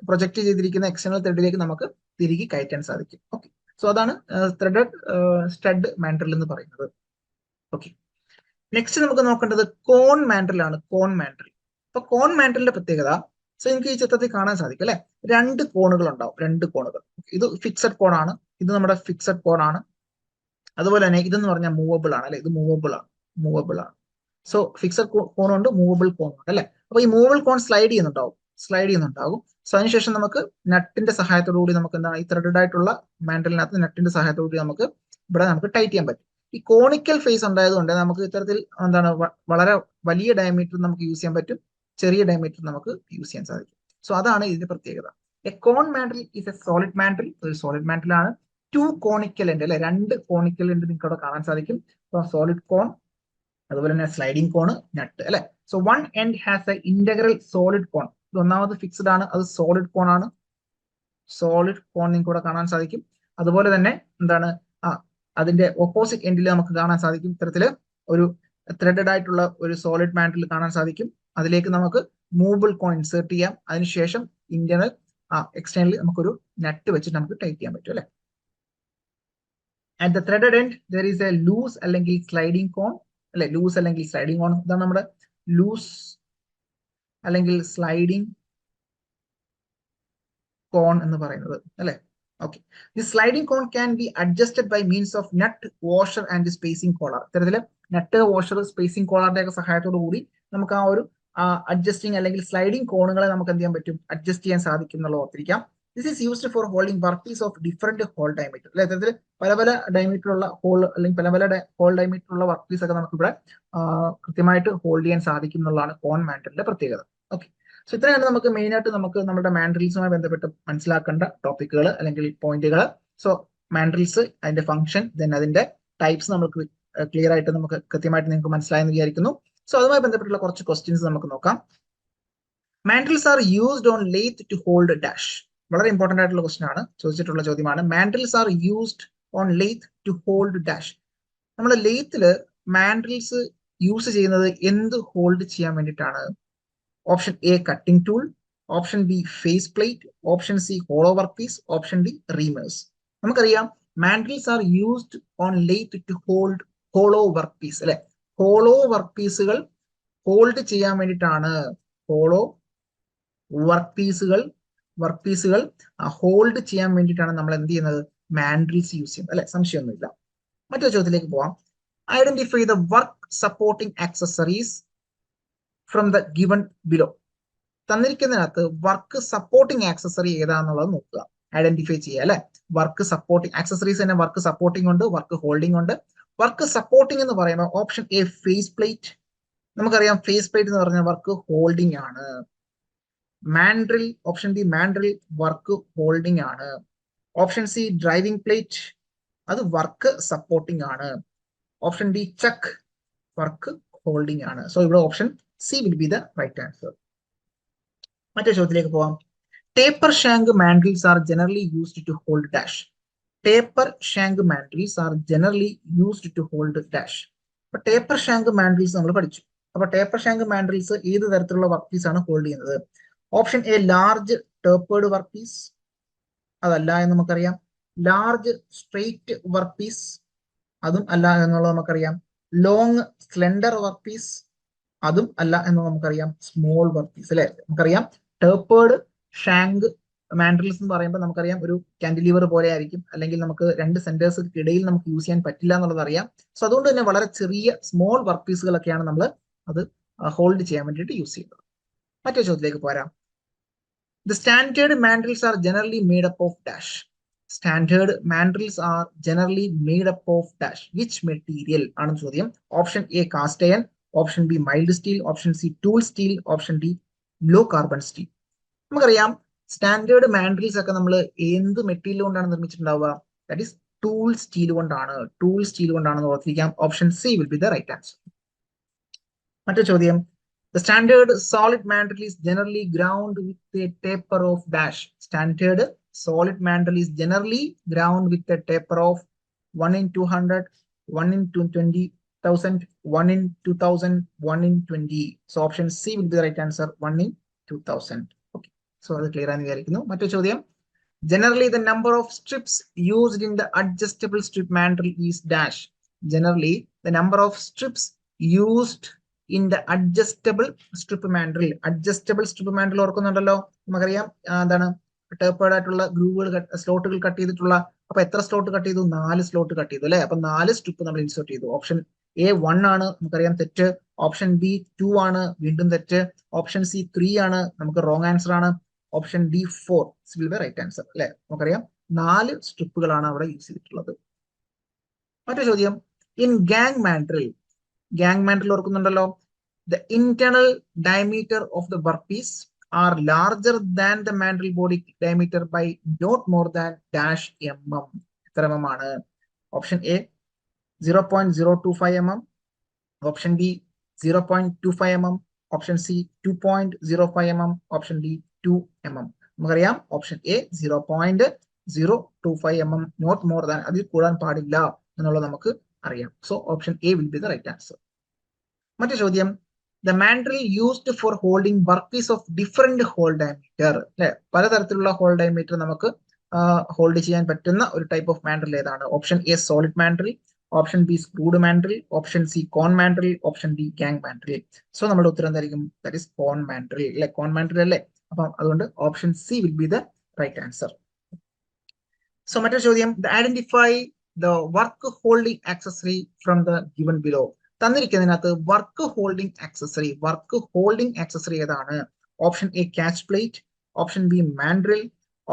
Speaker 1: പ്രൊജക്ട് ചെയ്തിരിക്കുന്ന എക്സ്റ്റേണൽ ത്രെഡിലേക്ക് നമുക്ക് തിരികെ കയറ്റാൻ സാധിക്കും. ഓക്കെ, സോ അതാണ് ത്രെഡഡ് സ്റ്റഡ് മാൻഡ്രിൽ എന്ന് പറയുന്നത്. ഓക്കെ, നെക്സ്റ്റ് നമുക്ക് നോക്കേണ്ടത് കോൺ മാൻഡ്രിൽ ആണ്. കോൺ മാൻഡ്രിൽ. അപ്പൊ കോൺ മാൻഡ്രിലിന്റെ പ്രത്യേകത, സോ നിങ്ങൾക്ക് ഈ ചിത്രത്തിൽ കാണാൻ സാധിക്കും അല്ലെ, രണ്ട് കോണുകൾ ഉണ്ടാവും, രണ്ട് കോണുകൾ. ഇത് ഫിക്സഡ് കോണാണ്, ഇത് നമ്മുടെ ഫിക്സഡ് കോണാണ്. അതുപോലെ തന്നെ ഇതെന്ന് പറഞ്ഞാൽ മൂവബിൾ ആണ് അല്ലെ, ഇത് മൂവബിൾ ആണ്. സോ ഫിക്സഡ് കോണുണ്ട്, മൂവബിൾ കോണുണ്ട് അല്ലെ. അപ്പൊ ഈ മൂവബിൾ കോൺ സ്ലൈഡ് ചെയ്യുന്നുണ്ടാകും. സോ അതിനുശേഷം നമുക്ക് നട്ടിന്റെ സഹായത്തോടു കൂടി നമുക്ക് എന്താണ്, ഈ ത്രെഡഡ് ആയിട്ടുള്ള മാൻഡ്രിലിനകത്ത് നട്ടിന്റെ സഹായത്തോടു കൂടി നമുക്ക് ടൈറ്റ് ചെയ്യാൻ പറ്റും. ഈ കോണിക്കൽ ഫേസ് ഉണ്ടായതുകൊണ്ട് നമുക്ക് ഇത്തരത്തിൽ എന്താണ്, വളരെ വലിയ ഡയമീറ്റർ നമുക്ക് യൂസ് ചെയ്യാൻ പറ്റും, ചെറിയ ഡയമീറ്റർ നമുക്ക് യൂസ് ചെയ്യാൻ സാധിക്കും. സോ അതാണ് ഇതിന്റെ പ്രത്യേകത. A cone mandrel is a solid mandrel. ഒരു സോളിഡ് മാൻഡ്രിൽ ആണ്. ടു കോണിക്കൽ എൻഡ് അല്ലെ, രണ്ട് കോണിക്കൽ എൻഡ് നിങ്ങൾക്ക് അവിടെ കാണാൻ സാധിക്കും. സോളിഡ് കോൺ, അതുപോലെ തന്നെ സ്ലൈഡിംഗ് കോൺ, നട്ട് അല്ലെ. So one end has a integral solid cone. ഇത് ഒന്നാമത് ഫിക്സ്ഡ് ആണ്, അത് സോളിഡ് കോൺ ആണ്. സോളിഡ് കോൺ നിങ്ങൾക്ക് ഇവിടെ കാണാൻ സാധിക്കും. അതുപോലെ തന്നെ എന്താണ്, അതിന്റെ ഓപ്പോസിറ്റ് എൻഡിൽ നമുക്ക് കാണാൻ സാധിക്കും ഇത്തരത്തില് ഒരു ത്രെഡഡ് ആയിട്ടുള്ള ഒരു സോളിഡ് മാൻഡ്രിൽ കാണാൻ സാധിക്കും. അതിലേക്ക് നമുക്ക് മൂവബിൾ കോൺ ഇൻസേർട്ട് ചെയ്യാം. അതിനുശേഷം ഇന്റേണൽ എക്സ്റ്റേണലി നമുക്കൊരു നട്ട് വെച്ചിട്ട് നമുക്ക് ടൈറ്റ് ചെയ്യാൻ പറ്റും അല്ലെ. At the threaded end there is a loose അല്ലെങ്കിൽ സ്ലൈഡിംഗ് കോൺ അല്ലെ. ലൂസ് അല്ലെങ്കിൽ സ്ലൈഡിംഗ് കോൺ, ഇതാണ് നമ്മുടെ ലൂസ് അല്ലെങ്കിൽ സ്ലൈഡിംഗ് കോൺ എന്ന് പറയുന്നത് അല്ലെ. Okay, the sliding cone can be adjusted by means of nut, washer and spacing collar. ഇത്തരത്തില് നട്ട്, വാഷർ, സ്പേസിംഗ് കോളറിന്റെ ഒക്കെ സഹായത്തോടു കൂടി നമുക്ക് ആ ഒരു അഡ്ജസ്റ്റിംഗ് അല്ലെങ്കിൽ സ്ലൈഡിംഗ് കോണുകളെ നമുക്ക് എന്ത് ചെയ്യാൻ പറ്റും, അഡ്ജസ്റ്റ് ചെയ്യാൻ സാധിക്കും എന്നുള്ളത് ഓർത്തിരിക്കാം. This is used for holding work piece of different hole diameter അല്ലെ. ഇത്തരത്തിൽ പല ഡയമീറ്ററുള്ള ഹോൾ അല്ലെങ്കിൽ പല ഹോൾ ഡയമീറ്ററുള്ള വർക്ക് പീസ് ഒക്കെ നമുക്ക് ഇവിടെ കൃത്യമായിട്ട് ഹോൾഡ് ചെയ്യാൻ സാധിക്കും എന്നുള്ളതാണ് കോൺ മാൻഡ്രിലിന്റെ പ്രത്യേകത. ഓക്കെ, സോ ഇത്രയാണ് നമുക്ക് മെയിൻ ആയിട്ട് നമുക്ക് നമ്മുടെ മാൻഡ്രിൽസുമായി ബന്ധപ്പെട്ട് മനസ്സിലാക്കേണ്ട ടോപ്പിക്കുകൾ അല്ലെങ്കിൽ പോയിന്റുകൾ. സോ മാൻഡ്രിൽസ്, അതിന്റെ ഫംഗ്ഷൻ, ദെൻ അതിന്റെ ടൈപ്സ് നമുക്ക് ക്ലിയർ ആയിട്ട് നമുക്ക് കൃത്യമായിട്ട് നിങ്ങൾക്ക് മനസ്സിലായെന്ന് വിചാരിക്കുന്നു. സോ അതുമായി ബന്ധപ്പെട്ടുള്ള കുറച്ച് ക്വസ്റ്റ്യൻസ് നമുക്ക് നോക്കാം. Mandrels are used on lathe to hold dash. വളരെ ഇമ്പോർട്ടന്റ് ആയിട്ടുള്ള ക്വസ്റ്റൻ ആണ്, ചോദിച്ചിട്ടുള്ള ചോദ്യമാണ്. Mandrels are used on lathe to hold dash. നമ്മൾ ലേത്തില് മാൻഡ്രിൽസ് യൂസ് ചെയ്യുന്നത് എന്ത് ഹോൾഡ് ചെയ്യാൻ വേണ്ടിയിട്ടാണ്? Option A cutting tool, option B face plate, option C hollow work piece, option D reamers. നമുക്കറിയാം mandrels are used on lathe to hold hollow work piece അല്ലെ. Hollow work പീസുകൾ hold ചെയ്യാൻ വേണ്ടിയിട്ടാണ്, hollow work പീസുകൾ hold ചെയ്യാൻ വേണ്ടിയിട്ടാണ് നമ്മൾ എന്ത് ചെയ്യുന്നത്? മാൻഡ്രിൽസ് യൂസ് ചെയ്യുന്നത് അല്ലെ, സംശയമൊന്നുമില്ല. മറ്റൊരു ചോദ്യത്തിലേക്ക് പോവാം. Identify the work supporting accessories from the given below. തന്നിരിക്കുന്നതിനകത്ത് വർക്ക് സപ്പോർട്ടിംഗ് ആക്സസറി ഏതാണെന്നുള്ളത് നോക്കുക, ഐഡന്റിഫൈ ചെയ്യുക അല്ലെ. വർക്ക് സപ്പോർട്ടിംഗ് ആക്സസറീസ് തന്നെ വർക്ക് സപ്പോർട്ടിംഗ് ഉണ്ട്, വർക്ക് ഹോൾഡിംഗ് ഉണ്ട്. വർക്ക് സപ്പോർട്ടിംഗ് എന്ന് പറയുമ്പോൾ ഓപ്ഷൻ എ ഫേസ് പ്ലേറ്റ്. നമുക്കറിയാം ഫേസ് പ്ലേറ്റ് എന്ന് പറഞ്ഞാൽ വർക്ക് ഹോൾഡിംഗ് ആണ്. Mandrel, option B mandrel work holding ആണ്. ഓപ്ഷൻ സി ഡ്രൈവിംഗ് പ്ലേറ്റ്, അത് വർക്ക് സപ്പോർട്ടിംഗ് ആണ്. Option D chuck work holding ആണ്. സോ ഇവിടെ option C will be the right answer. മറ്റേ ചോദ്യത്തിലേക്ക് പോവാം. Taper shank mandrels are generally used to hold dash. Taper shank mandrels are generally used to hold dash. അപ്പൊ taper shank mandrels നമ്മൾ പഠിച്ചു. അപ്പൊ taper shank mandrels ഏത് തരത്തിലുള്ള work piece ആണ് ഹോൾഡ് ചെയ്യുന്നത്? Option A large tapered work piece, അതല്ല എന്ന് നമുക്കറിയാം. ലാർജ് സ്ട്രെയിറ്റ് വർക്ക് പീസ്, അതും അല്ല എന്നുള്ളത് നമുക്കറിയാം. ലോങ് സ്ലെൻഡർ വർക്ക് പീസ്, അതും അല്ല എന്ന് നമുക്കറിയാം. സ്മോൾ വർക്ക് പീസ് അല്ലെ. നമുക്കറിയാം ടേപ്പേർഡ് ഷാങ്ക് മാൻഡ്രിൽസ് എന്ന് പറയുമ്പോൾ നമുക്കറിയാം ഒരു കാന്റിലിവർ പോലെ ആയിരിക്കും, അല്ലെങ്കിൽ നമുക്ക് രണ്ട് സെന്റേഴ്സിന് ഇടയിൽ നമുക്ക് യൂസ് ചെയ്യാൻ പറ്റില്ല എന്നുള്ളത് അറിയാം. സോ അതുകൊണ്ട് തന്നെ വളരെ ചെറിയ സ്മോൾ വർക്ക് പീസുകളൊക്കെയാണ് നമ്മൾ അത് ഹോൾഡ് ചെയ്യാൻ വേണ്ടിയിട്ട് യൂസ് ചെയ്യുന്നത്. മറ്റേ ചോദ്യത്തിലേക്ക് പോരാം. The standard mandrels are generally made up of dash. Standard mandrels are generally made up of dash. Which material ആണ് ചോദ്യം. Option A cast iron, option B mild steel, option C tool steel, option D low carbon steel. നമുക്കറിയാം standard mandrels ഒക്കെ നമ്മൾ എന്ത് material കൊണ്ടാണ് നിർമ്മിച്ചിട്ടുണ്ടാവുക? That is tool steel കൊണ്ടാണ്. Tool steel കൊണ്ടാണെന്ന് ഓർത്തിരിക്കാം. Option C will be the right answer. മറ്റൊരു ചോദ്യം. The standard solid mandrel is generally ground with a taper of dash. Standard solid mandrel is generally ground with a taper of 1 in 200, 1 in 20,000, 1 in 2000, 1 in 20. So option C will be the right answer, 1 in 2000. Okay. So അത് clear ആണെന്ന് വിചാരിക്കുന്നു. മറ്റൊരു ചോദ്യം. Generally the number of strips used in the adjustable strip mandrel is dash. Generally the number of strips used in the adjustable strip mandrel. Adjustable strip mandrel ഓർക്കുന്നുണ്ടല്ലോ. നമുക്കറിയാം എന്താണ് tapered ആയിട്ടുള്ള ഗ്രൂവുകൾ സ്ലോട്ടുകൾ cut ചെയ്തിട്ടുള്ള. അപ്പൊ എത്ര സ്ലോട്ട് കട്ട് ചെയ്തു? 4 slot cut ചെയ്തു അല്ലെ. അപ്പൊ 4 സ്ട്രിപ്പ് നമ്മൾ ഇൻസേർട്ട് ചെയ്തു. ഓപ്ഷൻ എ 1 ആണ്, നമുക്കറിയാം തെറ്റ്. ഓപ്ഷൻ ബി 2 ആണ്, വീണ്ടും തെറ്റ്. ഓപ്ഷൻ സി 3 ആണ്, നമുക്ക് റോങ് ആൻസർ ആണ്. Option D 4 will be right answer അല്ലെ. നമുക്കറിയാം 4 സ്ട്രിപ്പുകളാണ് അവിടെ യൂസ് ചെയ്തിട്ടുള്ളത്. മറ്റൊരു ചോദ്യം. In gang mandrel, gang mandrel ഓർക്കുന്നുണ്ടല്ലോ. The internal diameter of the workpiece are larger than the mandrel body diameter by not more than dash mm. എത്ര mm ആണ്? Option A 0.025 mm, option B 0.25 mm, option C 2.05 mm, option D 2 mm. നമുക്കറിയാം option A 0.025 mm, not more than, അതിൽ കൂടാൻ പാടില്ല എന്നുള്ളത് നമുക്ക് അറിയാം. So option A will be the right answer. മറ്റു ചോദ്യം. The mandrel used for holding workpiece of different hole diameter. അല്ലെ, പലതരത്തിലുള്ള ഹോൾ ഡയമീറ്റർ നമുക്ക് ഹോൾഡ് ചെയ്യാൻ പറ്റുന്ന ഒരു ടൈപ്പ് ഓഫ് മാൻഡ്രിൽ ഏതാണ്? Option A solid mandrel, option B screwed mandrel, option C cone mandrel, option D gang mandrel. സോ നമ്മുടെ ഉത്തരം എന്തായിരിക്കും? ദാറ്റ് ഈസ് കോൺ മാൻഡ്രിൽ അല്ലെ. കോൺ മാൻഡ്രിൽ അല്ലേ. അപ്പം അതുകൊണ്ട് option C will be the right answer. So മറ്റൊരു ചോദ്യം. Identify the work holding accessory from the given below. തന്നിരിക്കുന്നതിനകത്ത് വർക്ക് ഹോൾഡിംഗ് ആക്സസറി ഏതാണ്? Option A catch plate, option B mandrel,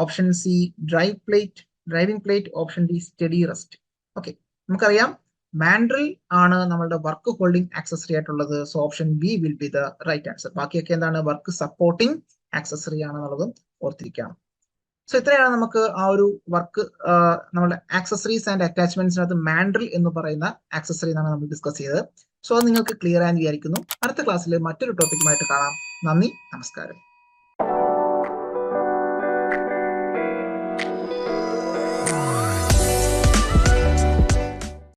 Speaker 1: option C driving plate, option D steady rest. Okay, നമുക്കറിയാം mandrel ആണ് നമ്മളുടെ work holding accessory ആയിട്ടുള്ളത്. So option B will be the right answer. ബാക്കിയൊക്കെ എന്താണ്? Work supporting accessory ആണെന്നുള്ളതും ഓർത്തിരിക്കാം. So ഇത്രയാണ് നമുക്ക് ആ ഒരു വർക്ക് നമ്മുടെ ആക്സസറീസ് ആൻഡ് അറ്റാച്ച്മെന്റ്സിനകത്ത് മാൻഡ്രിൽ എന്ന് പറയുന്ന ആക്സസറി എന്നാണ് നമ്മൾ ഡിസ്കസ് ചെയ്തത്. സോ അത് നിങ്ങൾക്ക് ക്ലിയർ ആയെന്ന് വിചാരിക്കുന്നു. അടുത്ത ക്ലാസ്സിൽ മറ്റൊരു ടോപ്പിക്കുമായിട്ട് കാണാം. നന്ദി, നമസ്കാരം.